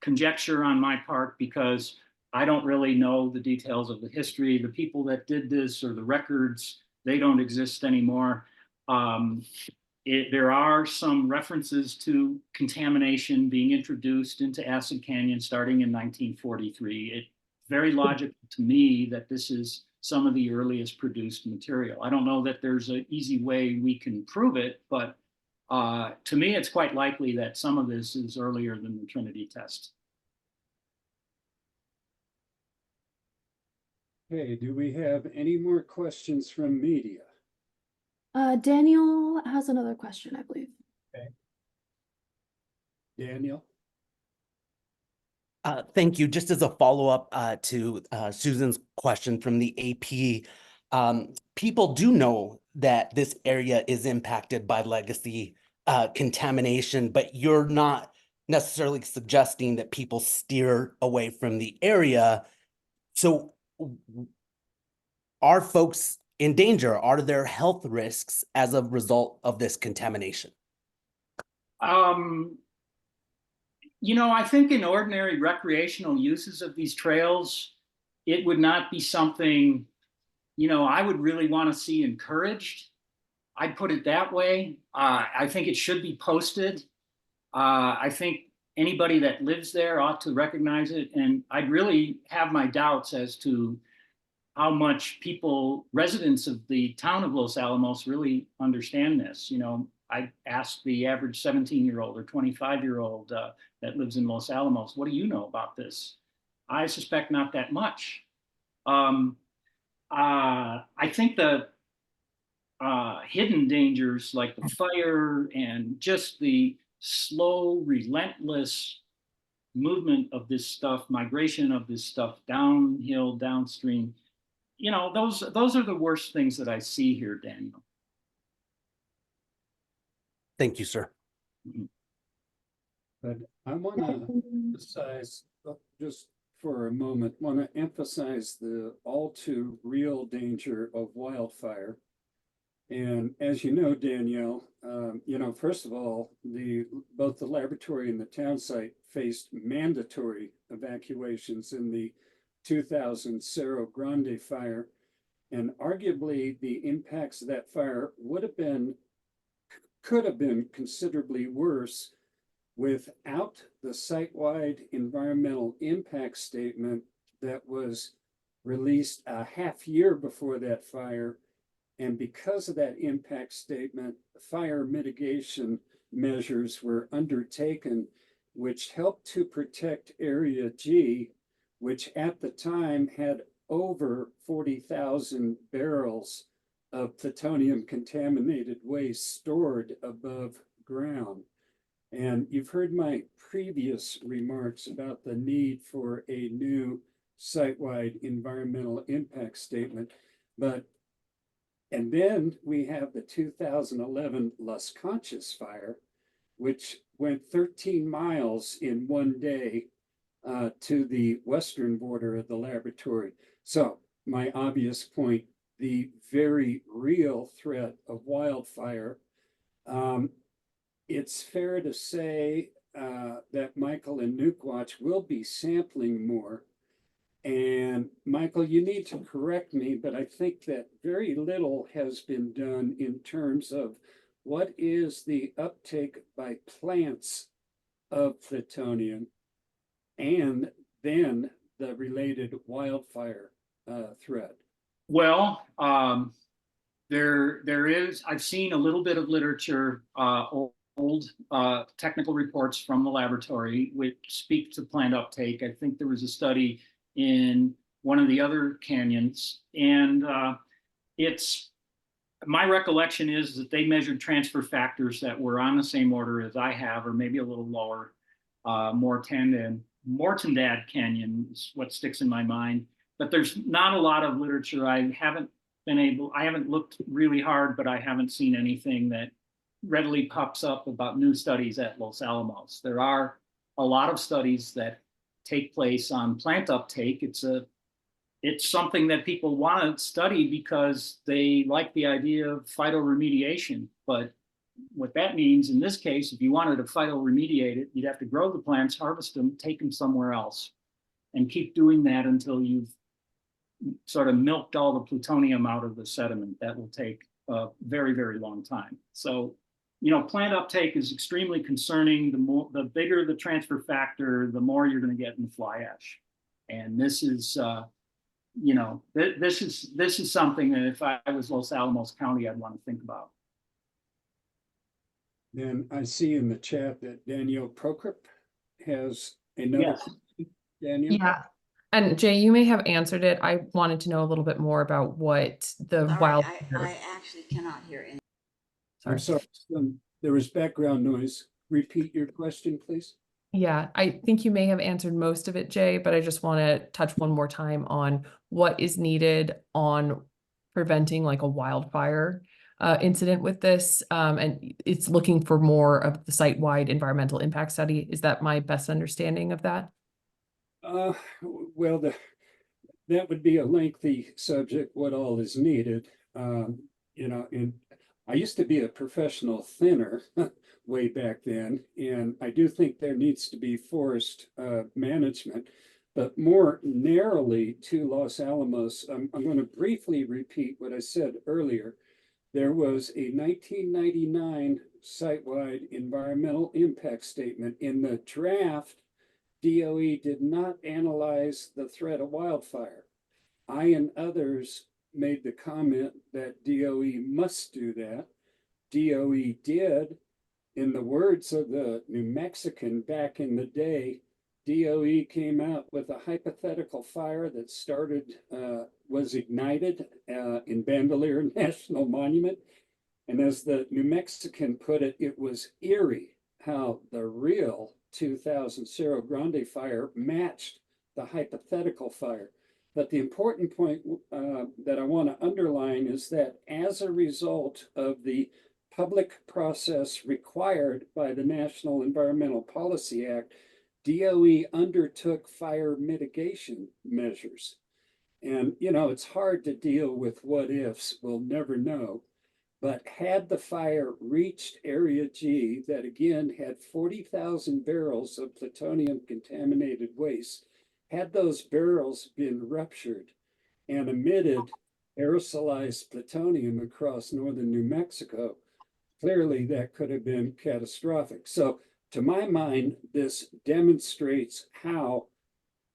conjecture on my part because I don't really know the details of the history. The people that did this or the records, they don't exist anymore. There are some references to contamination being introduced into Acid Canyon starting in 1943. It's very logical to me that this is some of the earliest produced material. I don't know that there's an easy way we can prove it, but to me, it's quite likely that some of this is earlier than the Trinity test. Okay, do we have any more questions from media? Daniel has another question, I believe. Daniel? Thank you. Just as a follow-up to Susan's question from the AP, people do know that this area is impacted by legacy contamination, but you're not necessarily suggesting that people steer away from the area. So are folks in danger? Are there health risks as a result of this contamination? You know, I think in ordinary recreational uses of these trails, it would not be something, you know, I would really want to see encouraged. I'd put it that way. I think it should be posted. I think anybody that lives there ought to recognize it. And I'd really have my doubts as to how much people, residents of the town of Los Alamos, really understand this. You know, I asked the average 17-year-old or 25-year-old that lives in Los Alamos, what do you know about this? I suspect not that much. I think the hidden dangers like the fire and just the slow, relentless movement of this stuff, migration of this stuff downhill, downstream, you know, those are the worst things that I see here, Daniel. Thank you, sir. But I want to emphasize, just for a moment, want to emphasize the all too real danger of wildfire. And as you know, Danielle, you know, first of all, both the laboratory and the town site faced mandatory evacuations in the 2000 Cerro Grande fire. And arguably the impacts of that fire could have been considerably worse without the site-wide environmental impact statement that was released a half year before that fire. And because of that impact statement, fire mitigation measures were undertaken, which helped to protect Area G, which at the time had over 40,000 barrels of plutonium contaminated waste stored above ground. And you've heard my previous remarks about the need for a new site-wide environmental impact statement. And then we have the 2011 Las Conchas fire, which went 13 miles in one day to the western border of the laboratory. So my obvious point, the very real threat of wildfire. It's fair to say that Michael and Nukewatch will be sampling more. And Michael, you need to correct me, but I think that very little has been done in terms of what is the uptake by plants of plutonium and then the related wildfire threat. Well, there is, I've seen a little bit of literature, old technical reports from the laboratory which speak to plant uptake. I think there was a study in one of the other canyons, and my recollection is that they measured transfer factors that were on the same order as I have, or maybe a little lower. Mortandad Canyon is what sticks in my mind, but there's not a lot of literature. I haven't looked really hard, but I haven't seen anything that readily pops up about new studies at Los Alamos. There are a lot of studies that take place on plant uptake. It's something that people want to study because they like the idea of phytoremediation. But what that means in this case, if you wanted to phytoremediate it, you'd have to grow the plants, harvest them, take them somewhere else, and keep doing that until you've sort of milked all the plutonium out of the sediment. That will take a very, very long time. So, you know, plant uptake is extremely concerning. The bigger the transfer factor, the more you're going to get in fly ash. And this is, you know, this is something that if I was Los Alamos County, I'd want to think about. Then I see in the chat that Daniel Prokrip has another. Yes. Question. Daniel? Yeah. And Jay, you may have answered it. I wanted to know a little bit more about what the Sorry, wild. I actually cannot hear any. I'm sorry, there was background noise. Repeat your question, please. Yeah, I think you may have answered most of it, Jay, but I just want to touch one more time on what is needed on preventing like a wildfire incident with this. And it's looking for more of the site-wide environmental impact study. Is that my best understanding of that? Well, that would be a lengthy subject, what all is needed. And I used to be a professional thinner way back then, and I do think there needs to be forest management, but more narrowly to Los Alamos. I'm going to briefly repeat what I said earlier. There was a 1999 site-wide environmental impact statement. In the draft, DOE did not analyze the threat of wildfire. I and others made the comment that DOE must do that. DOE did. In the words of the New Mexican back in the day, DOE came out with a hypothetical fire that was ignited in Bandelier National Monument. And as the New Mexican put it, it was eerie how the real 2000 Cerro Grande fire matched the hypothetical fire. But the important point that I want to underline is that as a result of the public process required by the National Environmental Policy Act, DOE undertook fire mitigation measures. And, it's hard to deal with what ifs, we'll never know. But had the fire reached Area G, that again had 40,000 barrels of plutonium contaminated waste, had those barrels been ruptured and emitted aerosolized plutonium across northern New Mexico, clearly that could have been catastrophic. So to my mind, this demonstrates how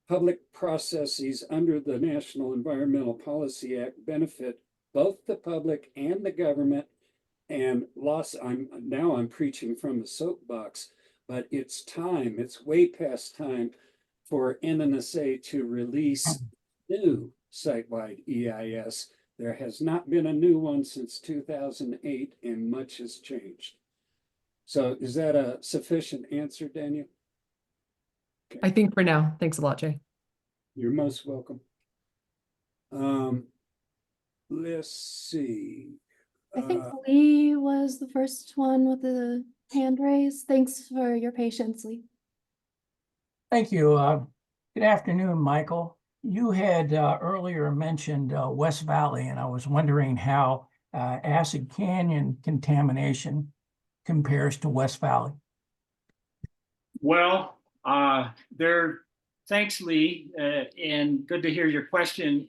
public processes under the National Environmental Policy Act benefit both the public and the government. And I'm preaching from the soapbox, but it's way past time for NNSA to release new site-wide EIS. There has not been a new one since 2008, and much has changed. So is that a sufficient answer, Daniel? I think for now. Thanks a lot, Jay. You're most welcome. Let's see. I think Lee was the first one with the hand raised. Thanks for your patience, Lee. Thank you. Good afternoon, Michael. You had earlier mentioned West Valley, and I was wondering how Acid Canyon contamination compares to West Valley. Well, thanks, Lee, and good to hear your question.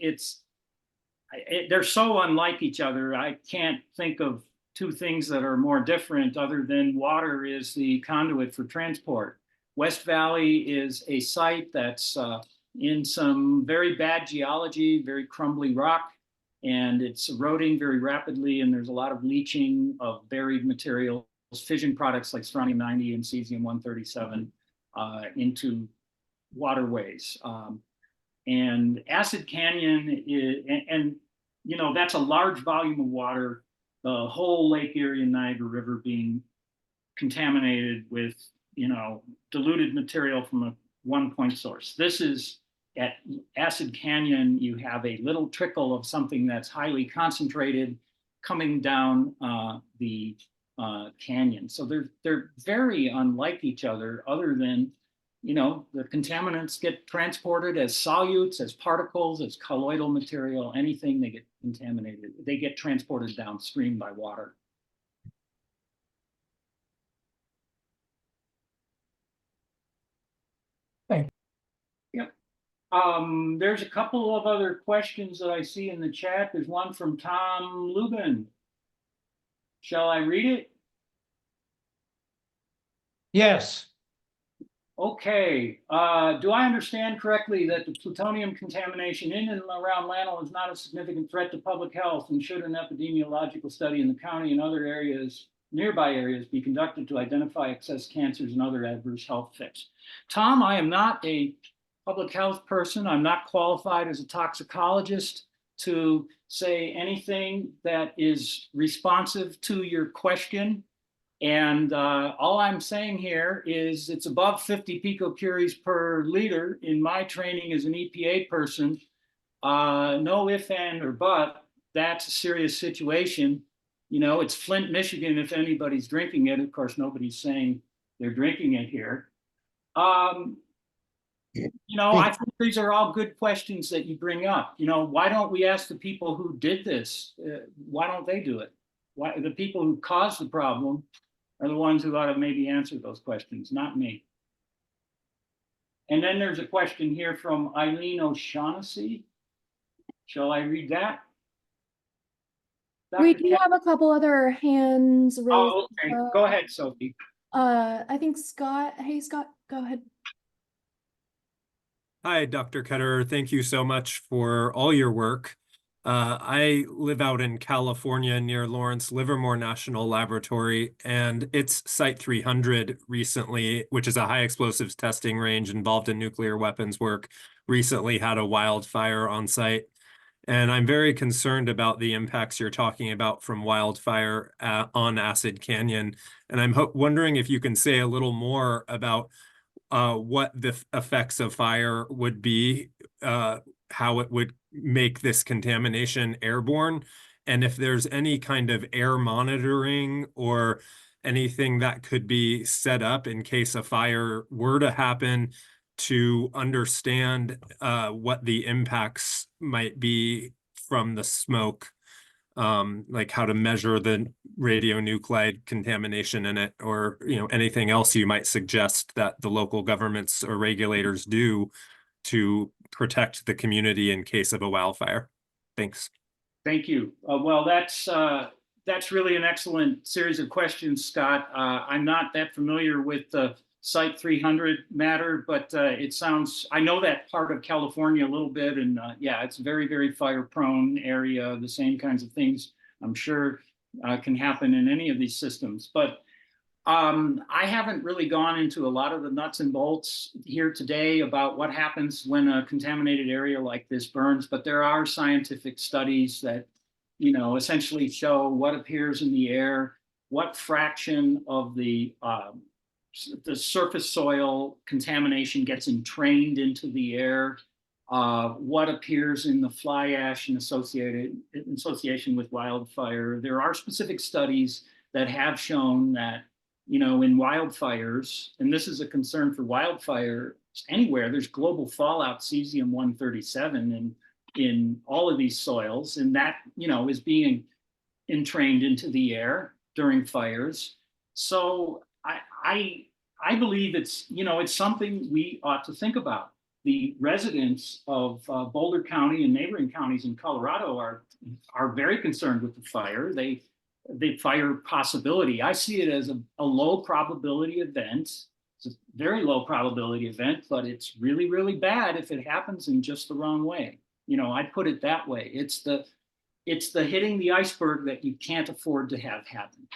They're so unlike each other. I can't think of two things that are more different other than water is the conduit for transport. West Valley is a site that's in some very bad geology, very crumbly rock, and it's eroding very rapidly, and there's a lot of leaching of buried materials, fission products like strontium-90 and cesium-137 into waterways. And Acid Canyon is, that's a large volume of water, the whole Lake Erie and Niagara River being contaminated with, diluted material from one point source. This is at Acid Canyon, you have a little trickle of something that's highly concentrated coming down the canyon. So they're very unlike each other than the contaminants get transported as solutes, as particles, as colloidal material, anything they get contaminated, they get transported downstream by water. Thank you. Yep. There's a couple of other questions that I see in the chat. There's one from Tom Lubin. Shall I read it? Yes. Okay, do I understand correctly that the plutonium contamination in and around Lano is not a significant threat to public health, and should an epidemiological study in the county and other areas, nearby areas, be conducted to identify excess cancers and other adverse health effects? Tom, I am not a public health person. I'm not qualified as a toxicologist to say anything that is responsive to your question. And all I'm saying here is it's above 50 picocuries per liter. In my training as an EPA person, no if, and, or but, that's a serious situation. You know, it's Flint, Michigan, if anybody's drinking it. Of course, nobody's saying they're drinking it here. You know, I think these are all good questions that you bring up. You know, why don't we ask the people who did this? Why don't they do it? Why, the people who caused the problem are the ones who ought to maybe answer those questions, not me. And then there's a question here from Eileen O'Shaughnessy. Shall I read that? We Dr. do have a couple other hands raised. Oh, okay. Go ahead, Sophie. I think Scott, hey Scott, go ahead. Hi, Dr. Ketterer. Thank you so much for all your work. I live out in California near Lawrence Livermore National Laboratory, and its Site 300 recently, which is a high explosives testing range involved in nuclear weapons work, recently had a wildfire on site. And I'm very concerned about the impacts you're talking about from wildfire on Acid Canyon. And I'm wondering if you can say a little more about what the effects of fire would be, how it would make this contamination airborne, and if there's any kind of air monitoring or anything that could be set up in case a fire were to happen to understand what the impacts might be from the smoke, like how to measure the radionuclide contamination in it, or anything else you might suggest that the local governments or regulators do to protect the community in case of a wildfire. Thanks. Thank you. Well, that's really an excellent series of questions, Scott. I'm not that familiar with the Site 300 matter, but it sounds, I know that part of California a little bit, and yeah, it's a very, very fire prone area. The same kinds of things I'm sure can happen in any of these systems. But I haven't really gone into a lot of the nuts and bolts here today about what happens when a contaminated area like this burns, but there are scientific studies that, you know, essentially show what appears in the air, what fraction of the surface soil contamination gets entrained into the air, what appears in the fly ash in association with wildfire. There are specific studies that have shown that, you know, in wildfires, and this is a concern for wildfire anywhere, there's global fallout, cesium-137 in all of these soils, and that, you know, is being entrained into the air during fires. So I believe it's, you know, it's something we ought to think about. The residents of Boulder County and neighboring counties in Colorado are very concerned with the fire. The fire possibility, I see it as a low probability event. It's a very low probability event, but it's really, really bad if it happens in just the wrong way. You know, I'd put it that way. It's the hitting the iceberg that you can't afford to have happen.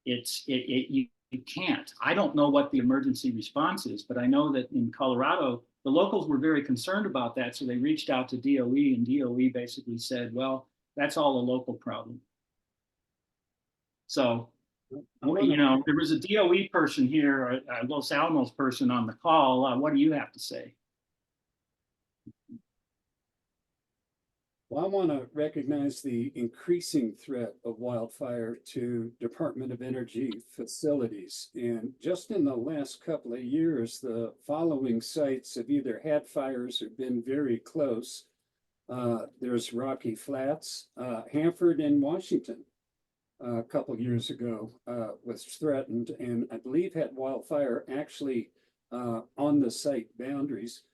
You can't. I don't know what the emergency response is, but I know that in Colorado, the locals were very concerned about that. So they reached out to DOE, and DOE basically said, well, that's all a local problem. So, you know, there was a DOE person here, a Los Alamos person on the call. What do you have to say? Well, I want to recognize the increasing threat of wildfire to Department of Energy facilities. And just in the last couple of years, the following sites have either had fires or been very close. There's Rocky Flats, Hanford in Washington a couple years ago was threatened, and I believe had wildfire actually on the site boundaries.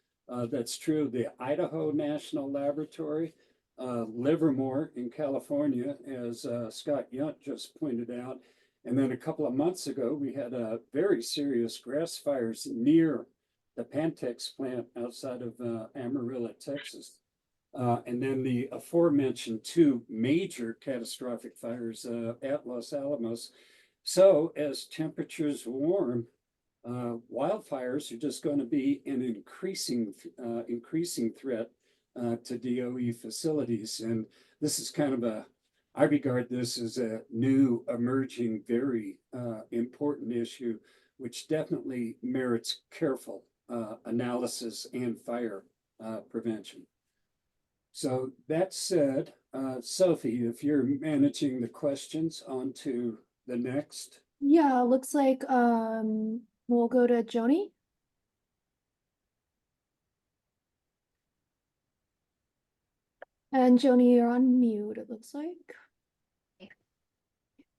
That's true. The Idaho National Laboratory, Livermore in California, as Scott Yunt just pointed out. And then a couple of months ago, we had very serious grass fires near the Pantex plant outside of Amarillo, Texas. And then the aforementioned two major catastrophic fires at Los Alamos. So as temperatures warm, wildfires are just going to be an increasing threat to DOE facilities. And this is kind of a I regard this as a new, emerging, very important issue, which definitely merits careful analysis and fire prevention. So that said, Sophie, if you're managing the questions, on to the next. Yeah, looks like we'll go to Joni. And Joni, you're on mute, it looks like.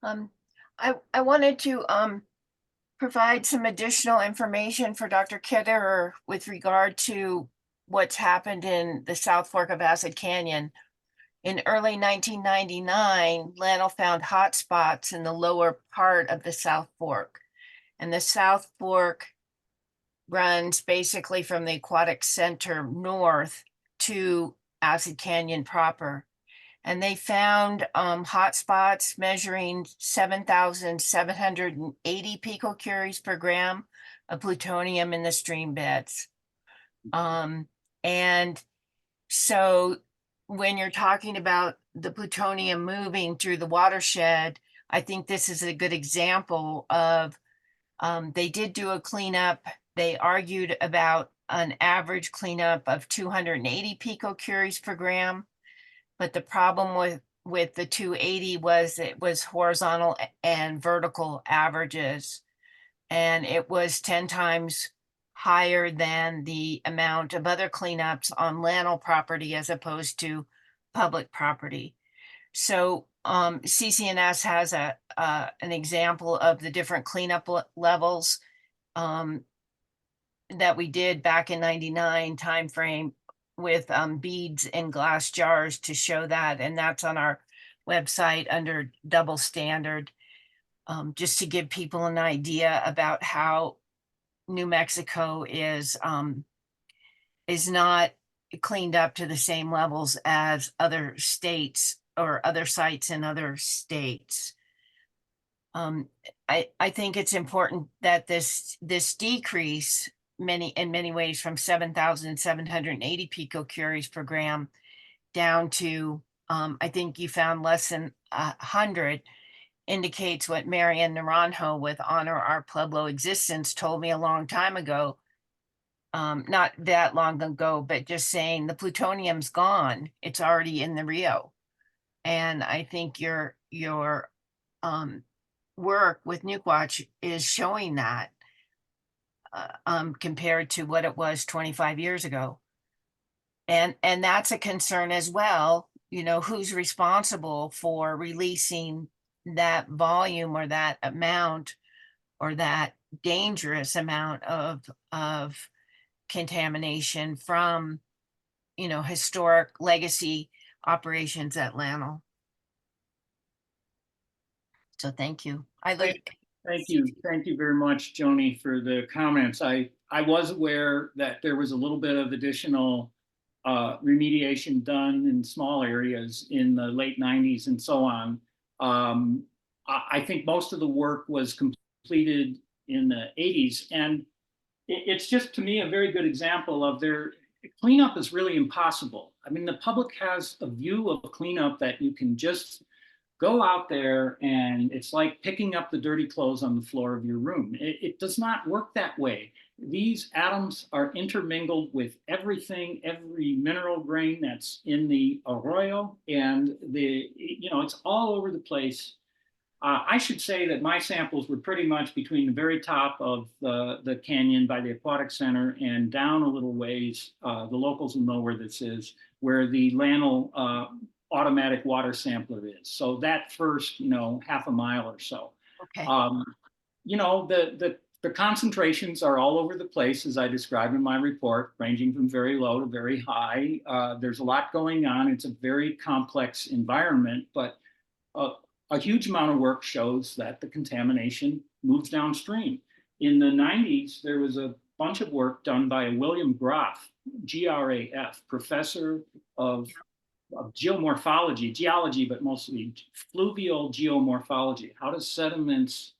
I wanted to provide some additional information for Dr. Ketterer with regard to what's happened in the South Fork of Acid Canyon. In early 1999, LANL found hotspots in the lower part of the South Fork. And the South Fork runs basically from the aquatic center north to Acid Canyon proper. And they found hotspots measuring 7,780 picocuries per gram of plutonium in the stream beds. And so when you're talking about the plutonium moving through the watershed, I think this is a good example of, they did do a cleanup. They argued about an average cleanup of 280 picocuries per gram. But the problem with the 280 was it was horizontal and vertical averages. And it was 10 times higher than the amount of other cleanups on LANL property as opposed to public property. So CCNS has an example of the different cleanup levels that we did back in 99 timeframe with beads in glass jars to show that, and that's on our website under double standard, just to give people an idea about how New Mexico is not cleaned up to the same levels as other states or other sites in other states. I think it's important that this decrease in many ways from 7,780 picocuries per gram down to I think you found less than 100, indicates what Marian Naranjo with Honor Our Pueblo Existence told me a long time ago. Not that long ago, but just saying the plutonium's gone. It's already in the Rio. And I think your work with Nuke Watch is showing that compared to what it was 25 years ago. And that's a concern as well. You know, who's responsible for releasing that volume or that amount or that dangerous amount of contamination from, you know, historic legacy operations at LANL. So thank you. Thank you very much, Joni, for the comments. I was aware that there was a little bit of additional remediation done in small areas in the late 90s and so on. I think most of the work was completed in the 80s, and it's just, to me, a very good example of their cleanup is really impossible. I mean, the public has a view of cleanup that you can just go out there and it's like picking up the dirty clothes on the floor of your room. It does not work that way. These atoms are intermingled with everything, every mineral grain that's in the arroyo, and it's all over the place. I should say that my samples were pretty much between the very top of the canyon by the aquatic center and down a little ways. The locals will know where this is, where the LANL automatic water sampler is. So that first, half a mile or so. Okay. The concentrations are all over the place, as I described in my report, ranging from very low to very high. There's a lot going on. It's a very complex environment, but a huge amount of work shows that the contamination moves downstream. In the 90s, there was a bunch of work done by William Graff, G-R-A-F, professor of geomorphology, geology, but mostly fluvial geomorphology. How do sediments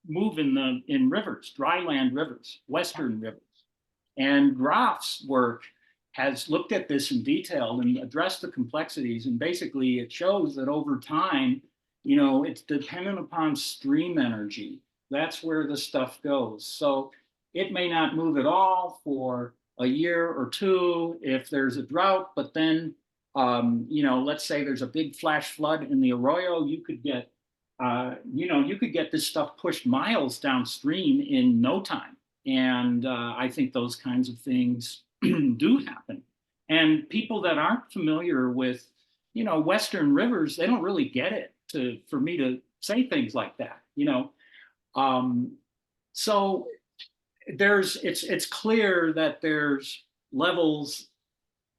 move in rivers, dry land rivers, western rivers? And Graff's work has looked at this in detail and addressed the complexities. And basically it shows that over time, it's dependent upon stream energy. That's where the stuff goes. So it may not move at all for a year or two if there's a drought, but then, let's say there's a big flash flood in the arroyo, you could get this stuff pushed miles downstream in no time. And I think those kinds of things do happen. And people that aren't familiar with, Western rivers, they don't really get it for me to say things like that, So it's clear that there's levels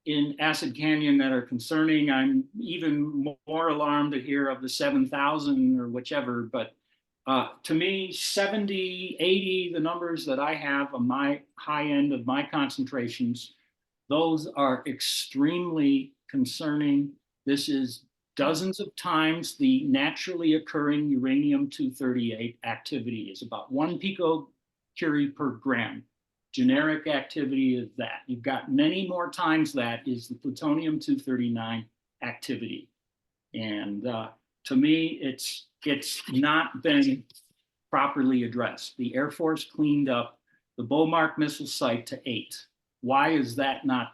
in Acid Canyon that are concerning. I'm even more alarmed to hear of the 7,000 or whichever, but to me, 70, 80, the numbers that I have on my high end of my concentrations, those are extremely concerning. This is dozens of times the naturally occurring uranium-238 activity is about 1 picocurie per gram. Generic activity is that. You've got many more times that is the plutonium-239 activity. And to me, it's not been properly addressed. The Air Force cleaned up the Beaumark missile site to 8. Why is that not?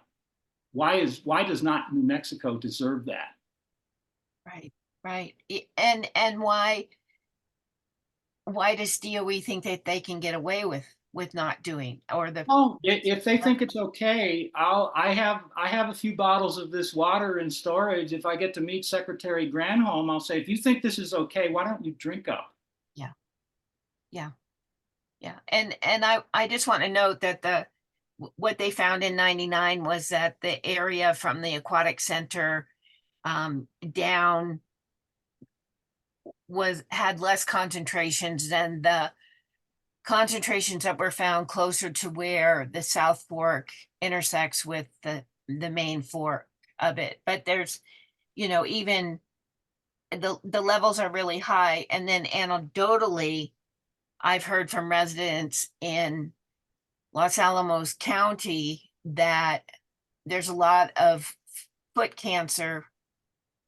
Why does not New Mexico deserve that? Right. And why does DOE think that they can get away with not doing, or the? Oh, if they think it's okay, I have a few bottles of this water in storage. If I get to meet Secretary Granholm, I'll say, if you think this is okay, why don't you drink up? Yeah. And I just want to note that what they found in 99 was that the area from the aquatic center down had less concentrations than the concentrations that were found closer to where the South Fork intersects with the main fork of it. But there's, even the levels are really high. And then anecdotally, I've heard from residents in Los Alamos County that there's a lot of foot cancer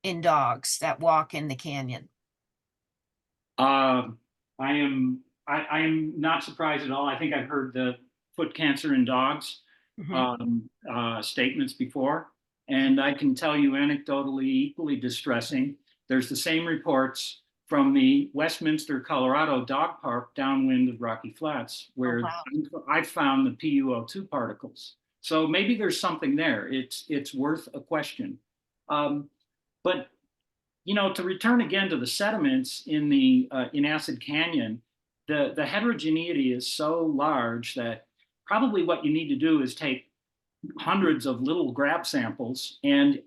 in dogs that walk in the canyon. I am not surprised at all. I think I've heard the foot cancer in dogs statements before, and I can tell you anecdotally equally distressing. There's the same reports from the Westminster, Colorado dog park downwind of Rocky Flats, where I found the PuO2 particles. So maybe there's something there. It's worth a question. But to return again to the sediments in Acid Canyon, the heterogeneity is so large that probably what you need to do is take hundreds of little grab samples, and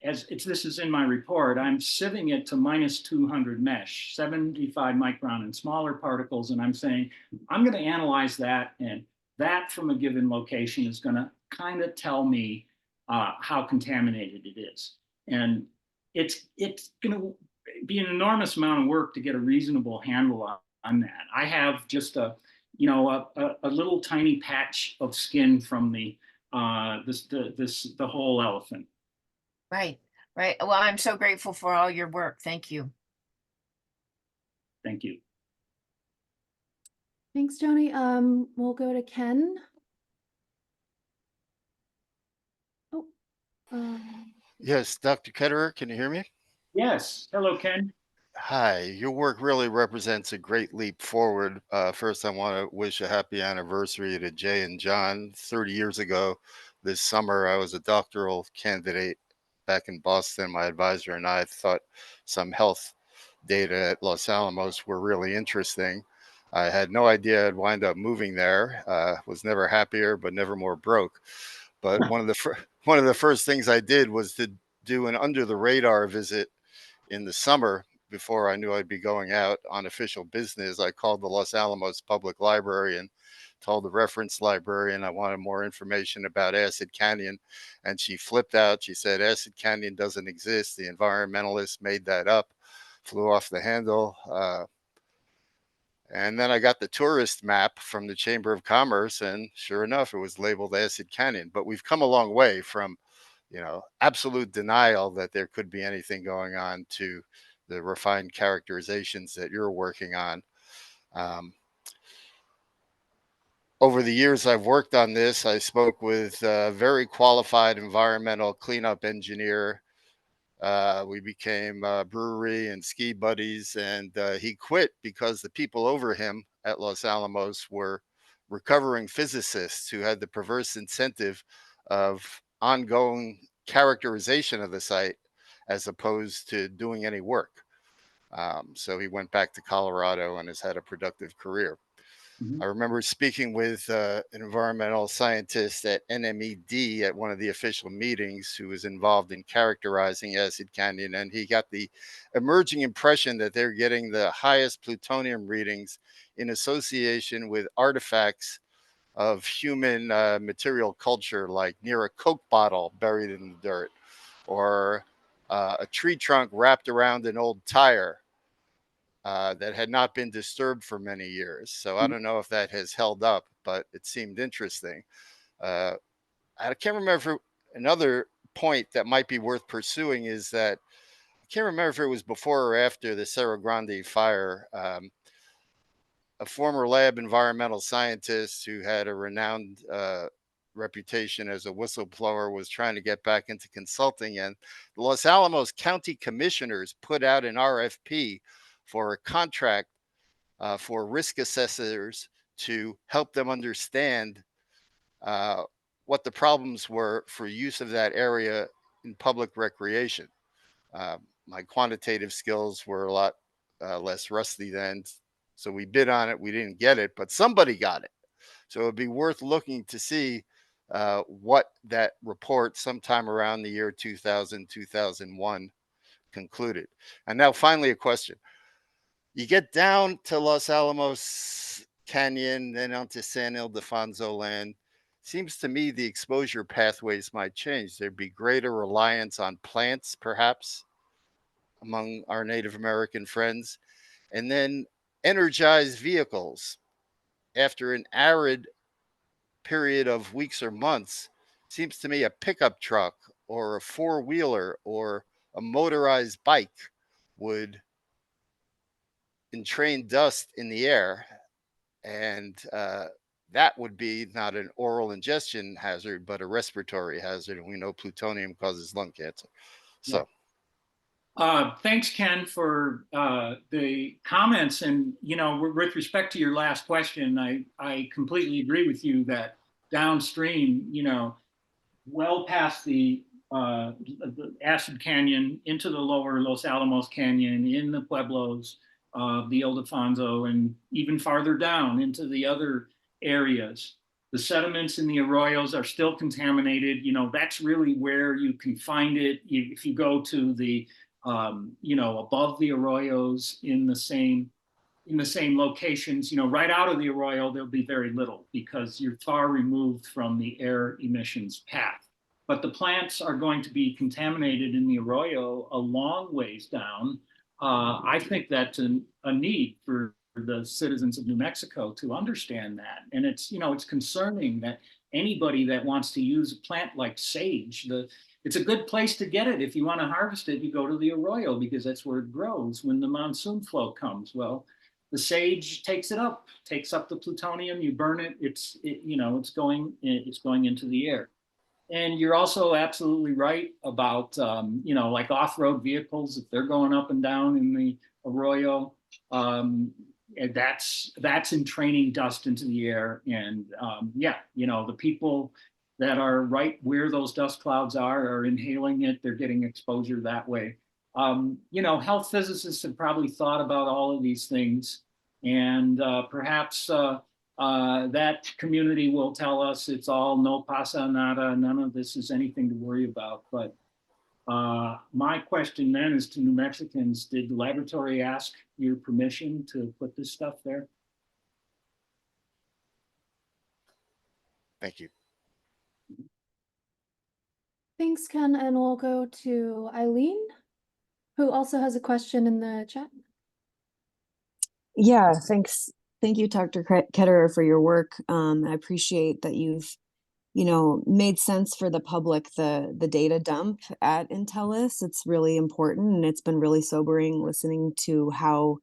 this is in my report, I'm sieving it to -200 mesh, 75 micron and smaller particles, and I'm saying, I'm going to analyze that, and that from a given location is going to kind of tell me how contaminated it is. And it's going to be an enormous amount of work to get a reasonable handle on that. I have just a little tiny patch of skin from the whole elephant. Right. Well, I'm so grateful for all your work. Thank you. Thank you. Thanks, Joni. We'll go to Ken. Yes, Dr. Ketterer, can you hear me? Yes. Hello, Ken. Hi, your work really represents a great leap forward. First, I want to wish a happy anniversary to Jay and John. 30 years ago this summer, I was a doctoral candidate back in Boston. My advisor and I thought some health data at Los Alamos were really interesting. I had no idea I'd wind up moving there. Was never happier, but never more broke. But one of the first things I did was to do an under the radar visit in the summer. Before I knew I'd be going out on official business, I called the Los Alamos Public Library and told the reference librarian I wanted more information about Acid Canyon. And she flipped out. She said, Acid Canyon doesn't exist. The environmentalists made that up, flew off the handle. And then I got the tourist map from the Chamber of Commerce, and sure enough, it was labeled Acid Canyon. But we've come a long way from, absolute denial that there could be anything going on to the refined characterizations that you're working on. Over the years I've worked on this, I spoke with a very qualified environmental cleanup engineer. We became brewery and ski buddies, and he quit because the people over him at Los Alamos were recovering physicists who had the perverse incentive of ongoing characterization of the site as opposed to doing any work. So he went back to Colorado and has had a productive career. I remember speaking with an environmental scientist at NMED at one of the official meetings who was involved in characterizing Acid Canyon, and he got the emerging impression that they're getting the highest plutonium readings in association with artifacts of human material culture, like near a Coke bottle buried in the dirt, or a tree trunk wrapped around an old tire. That had not been disturbed for many years. So I don't know if that has held up, but it seemed interesting. I can't remember another point that might be worth pursuing is that I can't remember if it was before or after the Cerro Grande fire. A former lab environmental scientist who had a renowned reputation as a whistleblower was trying to get back into consulting, and the Los Alamos County Commissioners put out an RFP for a contract for risk assessors to help them understand what the problems were for use of that area in public recreation. My quantitative skills were a lot less rusty then, so we bid on it. We didn't get it, but somebody got it. So it'd be worth looking to see what that report sometime around the year 2000, 2001 concluded. And now finally a question. You get down to Los Alamos Canyon, then onto San Ildefonso land. Seems to me the exposure pathways might change. There'd be greater reliance on plants, perhaps, among our Native American friends, and then energized vehicles. After an arid period of weeks or months, seems to me a pickup truck or a four-wheeler or a motorized bike would entrain dust in the air, and that would be not an oral ingestion hazard, but a respiratory hazard. And we know plutonium causes lung cancer. So, thanks, Ken, for the comments. And with respect to your last question, I completely agree with you that downstream, well past the Acid Canyon into the lower Los Alamos Canyon, in the Pueblos, the Ildefonso, and even farther down into the other areas. The sediments in the arroyos are still contaminated. That's really where you can find it. If you go to the, above the arroyos in the same locations, right out of the arroyo, there'll be very little because you're far removed from the air emissions path. But the plants are going to be contaminated in the arroyo a long ways down. I think that's a need for the citizens of New Mexico to understand that. And it's concerning that anybody that wants to use a plant like sage, it's a good place to get it. If you want to harvest it, you go to the arroyo because that's where it grows when the monsoon flow comes. Well, the sage takes up the plutonium, you burn it, it's going into the air. And you're also absolutely right about, like off-road vehicles, if they're going up and down in the arroyo, that's entraining dust into the air. And the people that are right where those dust clouds are inhaling it, they're getting exposure that way. Health physicists have probably thought about all of these things, and perhaps that community will tell us it's all no pasa nada, none of this is anything to worry about. But my question then is to New Mexicans, did the laboratory ask your permission to put this stuff there? thank you. Thanks, Ken, and we'll go to Eileen, who also has a question in the chat. Yeah, thanks. Thank you, Dr. Ketterer, for your work. I appreciate that you've, made sense for the public, the data dump at Intellis. It's really important, and it's been really sobering listening to how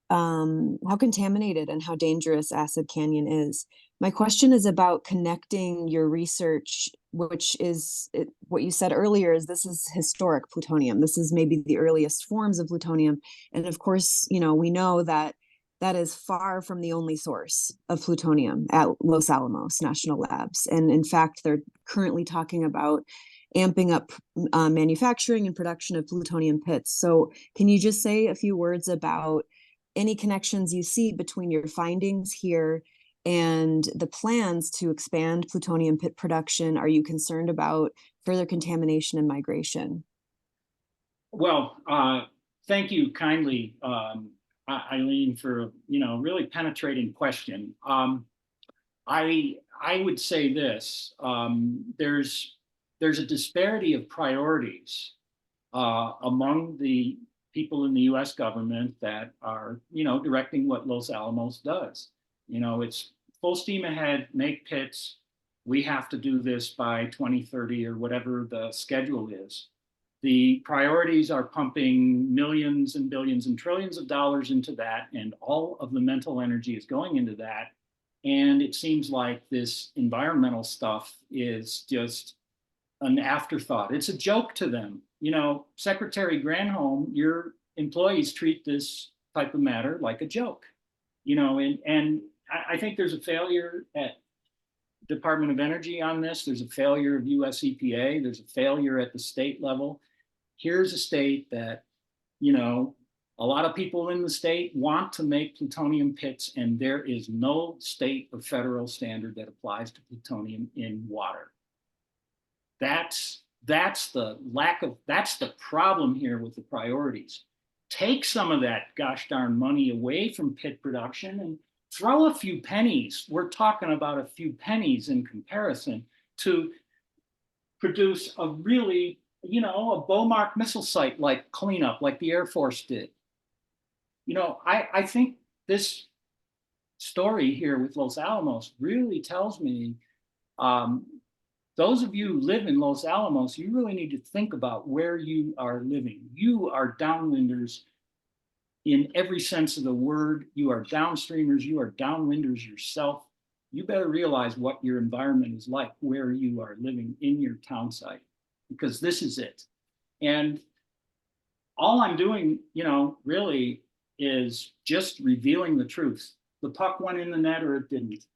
contaminated and how dangerous Acid Canyon is. My question is about connecting your research, which is what you said earlier, is this is historic plutonium. This is maybe the earliest forms of plutonium. And of course, we know that that is far from the only source of plutonium at Los Alamos National Labs. And in fact, they're currently talking about amping up manufacturing and production of plutonium pits. So can you just say a few words about any connections you see between your findings here and the plans to expand plutonium pit production? Are you concerned about further contamination and migration? Well, thank you kindly, Eileen, for a really penetrating question. I would say this: there's a disparity of priorities among the people in the U.S. government that are directing what Los Alamos does. It's full steam ahead, make pits. We have to do this by 2030 or whatever the schedule is. The priorities are pumping millions and billions and trillions of dollars into that, and all of the mental energy is going into that. And it seems like this environmental stuff is just an afterthought. It's a joke to them. Secretary Granholm, your employees treat this type of matter like a joke. And I think there's a failure at Department of Energy on this. There's a failure of US EPA. There's a failure at the state level. Here's a state that, a lot of people in the state want to make plutonium pits, and there is no state or federal standard that applies to plutonium in water. That's the problem here with the priorities. Take some of that gosh darn money away from pit production and throw a few pennies. We're talking about a few pennies in comparison to produce a really, a Beaumark missile site like cleanup, like the Air Force did. I think this story here with Los Alamos really tells me, those of you who live in Los Alamos, you really need to think about where you are living. You are downwinders in every sense of the word. You are downstreamers. You are downwinders yourself. You better realize what your environment is like, where you are living in your town site, because this is it. And all I'm doing, really is just revealing the truth. The puck went in the net or it didn't.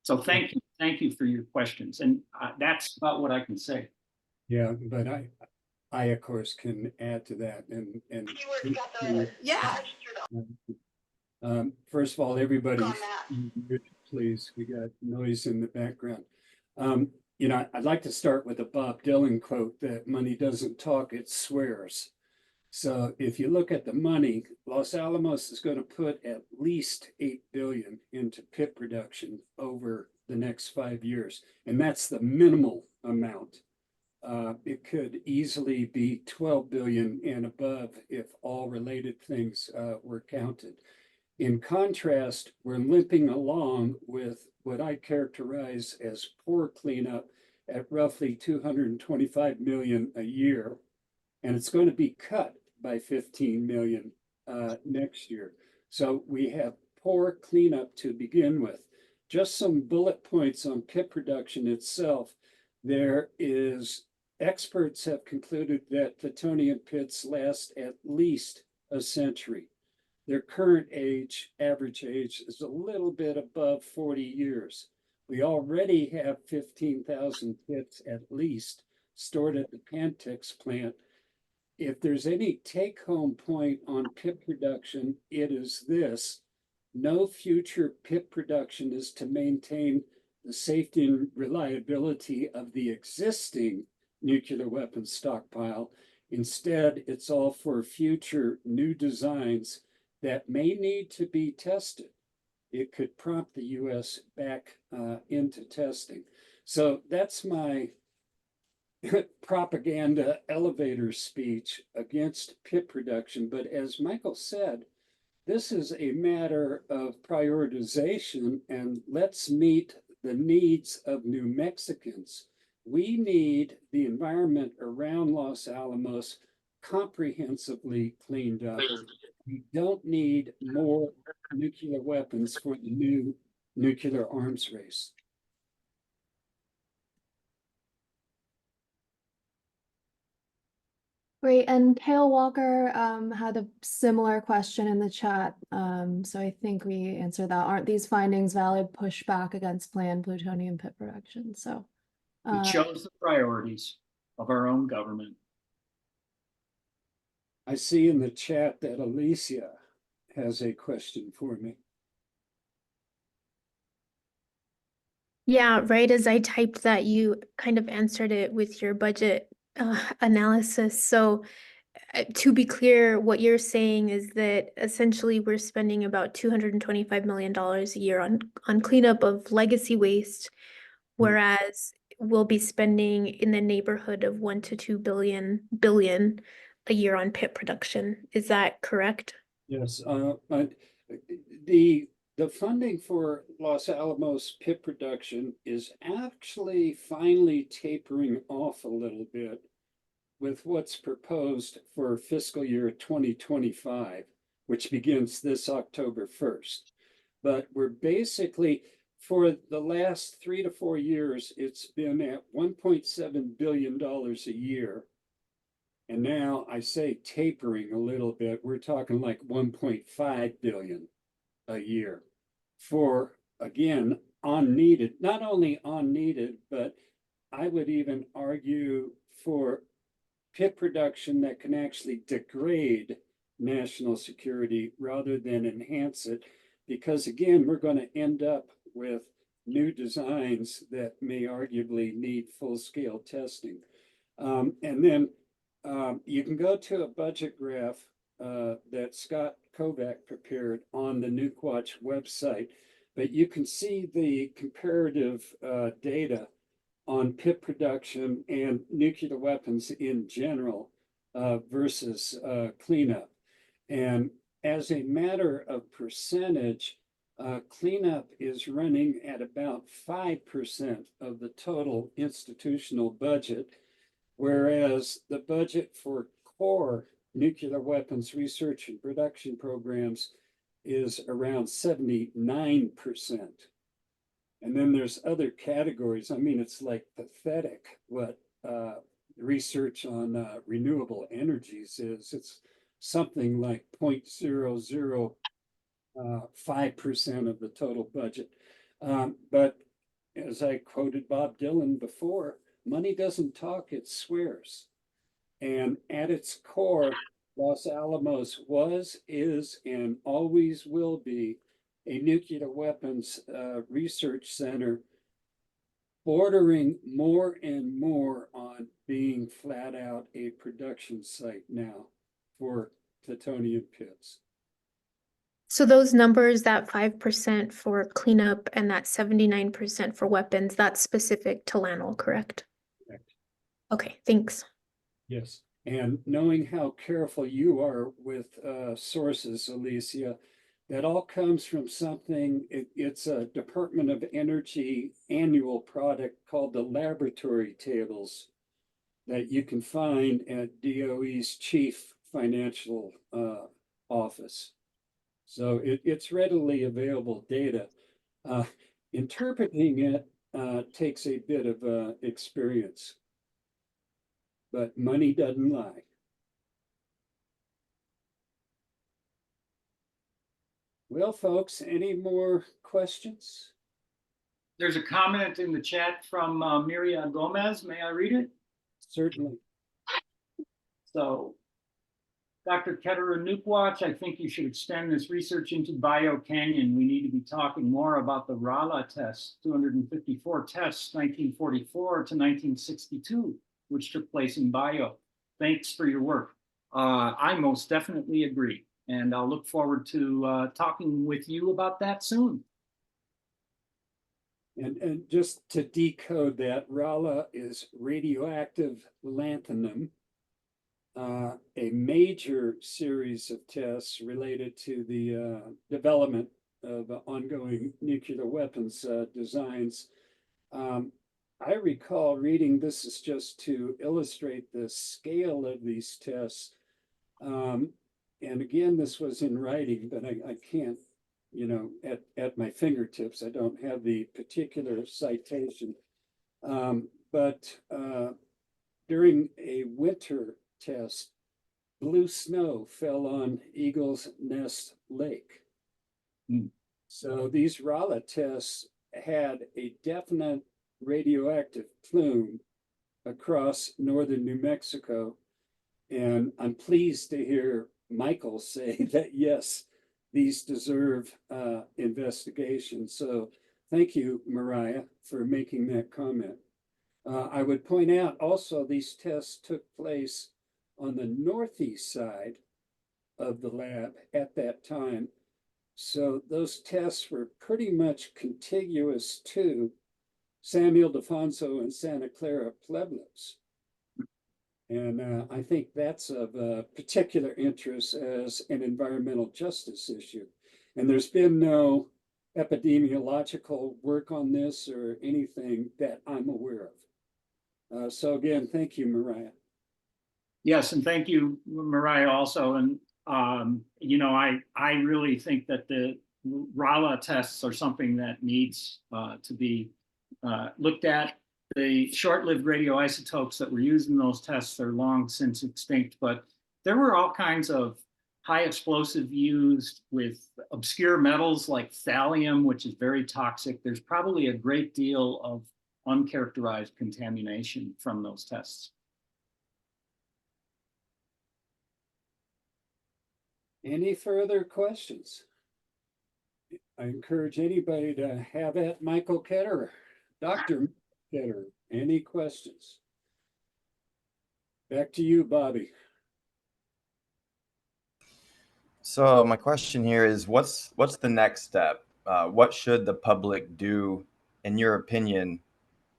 So thank you for your questions. And that's about what I can say. Yeah, but I of course can add to that and Yeah. First of all, everybody, please, we got noise in the background. I'd like to start with a Bob Dylan quote that money doesn't talk, it swears. So if you look at the money, Los Alamos is going to put at least $8 billion into pit production over the next 5 years. And that's the minimal amount. It could easily be 12 billion and above if all related things were counted. In contrast, we're limping along with what I characterize as poor cleanup at roughly 225 million a year. And it's going to be cut by 15 million next year. So we have poor cleanup to begin with. Just some bullet points on pit production itself. Experts have concluded that plutonium pits last at least a century. Their current average age is a little bit above 40 years. We already have 15,000 pits at least stored at the Pantex plant. If there's any take-home point on pit production, it is this: no future pit production is to maintain the safety and reliability of the existing nuclear weapons stockpile. Instead, it's all for future new designs that may need to be tested. It could prompt the U.S. back into testing. So that's my propaganda elevator speech against pit production. But as Michael said, This is a matter of prioritization, and let's meet the needs of New Mexicans. We need the environment around Los Alamos comprehensively cleaned up. We don't need more nuclear weapons for the new nuclear arms race. Great, and Kale Walker had a similar question in the chat. So I think we answered that. Aren't these findings valid pushback against planned plutonium pit production? So It shows the priorities of our own government. I see in the chat that Alicia has a question for me. Yeah, right as I typed that, you kind of answered it with your budget analysis. So to be clear, what you're saying is that essentially we're spending about $225 million a year on cleanup of legacy waste, whereas we'll be spending in the neighborhood of 1 to 2 billion a year on pit production. Is that correct? Yes, the funding for Los Alamos pit production is actually finally tapering off a little bit with what's proposed for fiscal year 2025, which begins this October 1st. But we're basically, for the last 3 to 4 years, it's been at $1.7 billion a year. And now I say tapering a little bit, we're talking like 1.5 billion a year for, again, unneeded, not only unneeded, but I would even argue for pit production that can actually degrade national security rather than enhance it. Because again, we're going to end up with new designs that may arguably need full-scale testing. And then you can go to a budget graph that Scott Kovac prepared on the Nukewatch website, but you can see the comparative data on pit production and nuclear weapons in general versus cleanup. And as a matter of percentage, cleanup is running at about 5% of the total institutional budget, whereas the budget for core nuclear weapons research and production programs is around 79%. And then there's other categories. I mean, it's like pathetic what research on renewable energies is. It's something like 0.005% of the total budget. But as I quoted Bob Dylan before, money doesn't talk, it swears. And at its core, Los Alamos was, is, and always will be a nuclear weapons research center, bordering more and more on being flat out a production site now for plutonium pits. So those numbers, that 5% for cleanup and that 79% for weapons, that's specific to LANL, correct? Correct. Okay, thanks. Yes, and knowing how careful you are with sources, Alicia, that all comes from something, it's a Department of Energy annual product called the laboratory tables that you can find at DOE's chief financial office. So it's readily available data. Interpreting it takes a bit of experience, but money doesn't lie. Well, folks, any more questions? There's a comment in the chat from Miria Gomez. May I read it? Certainly. So, Dr. Ketterer, Nukewatch, I think you should extend this research into Bio Canyon. We need to be talking more about the Rala tests, 254 tests, 1944 to 1962, which took place in Bio. Thanks for your work. I most definitely agree, and I'll look forward to talking with you about that soon. And just to decode that, Rala is radioactive lanthanum, a major series of tests related to the development of ongoing nuclear weapons designs. I recall reading, this is just to illustrate the scale of these tests. And again, this was in writing, but I can't, you know, at my fingertips, I don't have the particular citation. But during a winter test, blue snow fell on Eagle's Nest Lake. So these Raleigh tests had a definite radioactive plume across northern New Mexico. And I'm pleased to hear Michael say that, yes, these deserve investigation. So thank you, Mariah, for making that comment. I would point out also these tests took place on the northeast side of the lab at that time. So those tests were pretty much contiguous to San Ildefonso and Santa Clara Pueblos. And I think that's of particular interest as an environmental justice issue. And there's been no epidemiological work on this or anything that I'm aware of. So again, thank you, Mariah. Yes, and thank you, Mariah, also. And, you know, I really think that the Raleigh tests are something that needs to be looked at. The short-lived radioisotopes that were used in those tests are long since extinct, but there were all kinds of high explosive used with obscure metals like thallium, which is very toxic. There's probably a great deal of uncharacterized contamination from those tests. Any further questions? I encourage anybody to have at Michael Ketterer. Dr. Ketterer, any questions? Back to you, Bobby. So my question here is, what's the next step? What should the public do, in your opinion,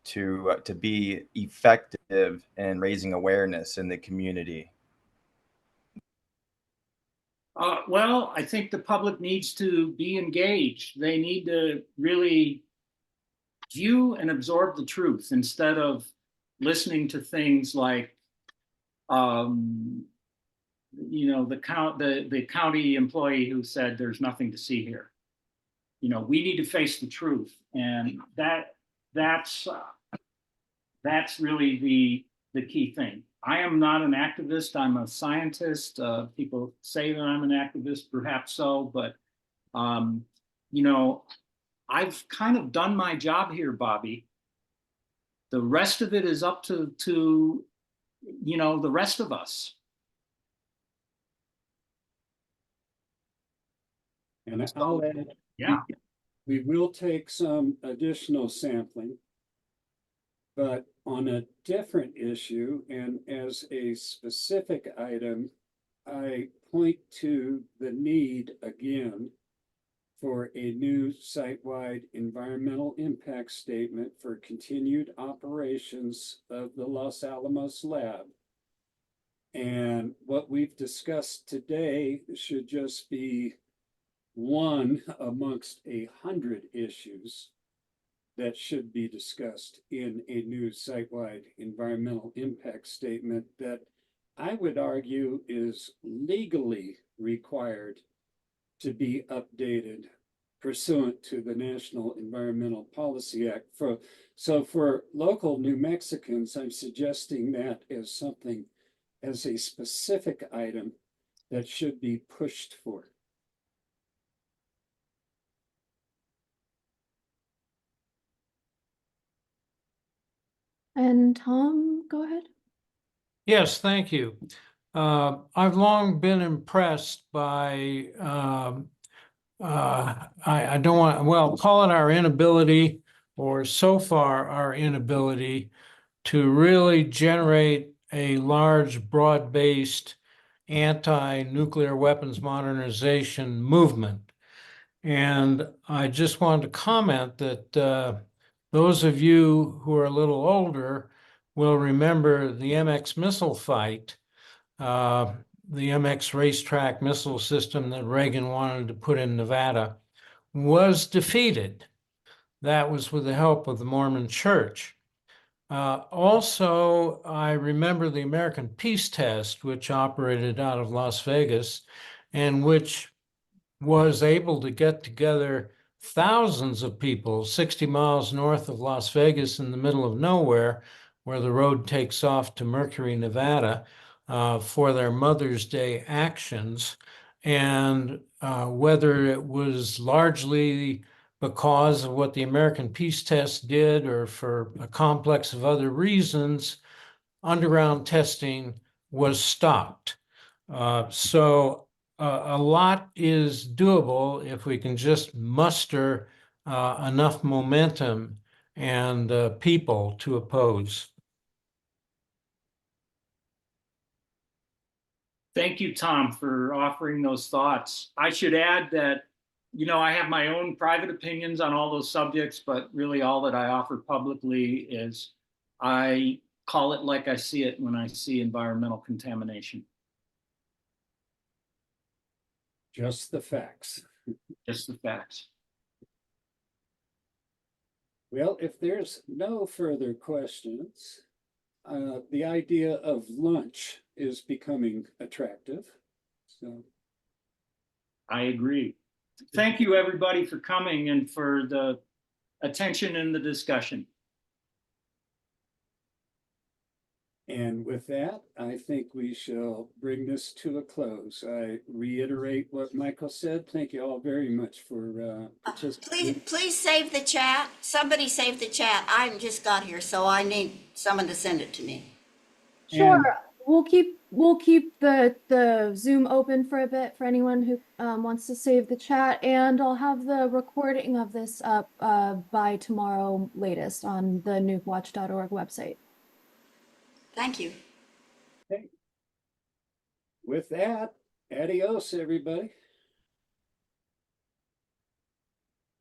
to be effective in raising awareness in the community? Well, I think the public needs to be engaged. They need to really view and absorb the truth instead of listening to things like, you know, the county employee who said there's nothing to see here. You know, we need to face the truth, and that's really the key thing. I am not an activist. I'm a scientist. People say that I'm an activist, perhaps so, but you know, I've kind of done my job here, Bobby. The rest of it is up to you know, the rest of us. And I'll add, Yeah. we will take some additional sampling, but on a different issue and as a specific item, I point to the need again for a new site-wide environmental impact statement for continued operations of the Los Alamos lab. And what we've discussed today should just be one amongst 100 issues that should be discussed in a new site-wide environmental impact statement that I would argue is legally required to be updated pursuant to the National Environmental Policy Act. So for local New Mexicans, I'm suggesting that as something, as a specific item that should be pushed for. And Tom, go ahead. Yes, thank you. I've long been impressed by, I don't want, well, call it our inability, or so far our inability to really generate a large, broad-based anti-nuclear weapons modernization movement. And I just wanted to comment that those of you who are a little older will remember the MX missile fight the MX racetrack missile system that Reagan wanted to put in Nevada, was defeated. That was with the help of the Mormon Church. Also, I remember the American Peace Test, which operated out of Las Vegas and which was able to get together thousands of people 60 miles north of Las Vegas in the middle of nowhere, where the road takes off to Mercury, Nevada, for their Mother's Day actions. And whether it was largely because of what the American Peace Test did or for a complex of other reasons, underground testing was stopped. So a lot is doable if we can just muster enough momentum and people to oppose. Thank you, Tom, for offering those thoughts. I should add that, I have my own private opinions on all those subjects, but really all that I offer publicly is I call it like I see it when I see environmental contamination. Just the facts. Just the facts. Well, if there's no further questions, the idea of lunch is becoming attractive. So I agree. Thank you, everybody, for coming and for the attention and the discussion. And with that, I think we shall bring this to a close. I reiterate what Michael said. Thank you all very much for participating. Please save the chat. Somebody save the chat. I just got here, so I need someone to send it to me. Sure, And- we'll keep the Zoom open for a bit for anyone who wants to save the chat, and I'll have the recording of this up by tomorrow latest on the nukewatch.org website. Thank you. Okay. With that, adios, everybody.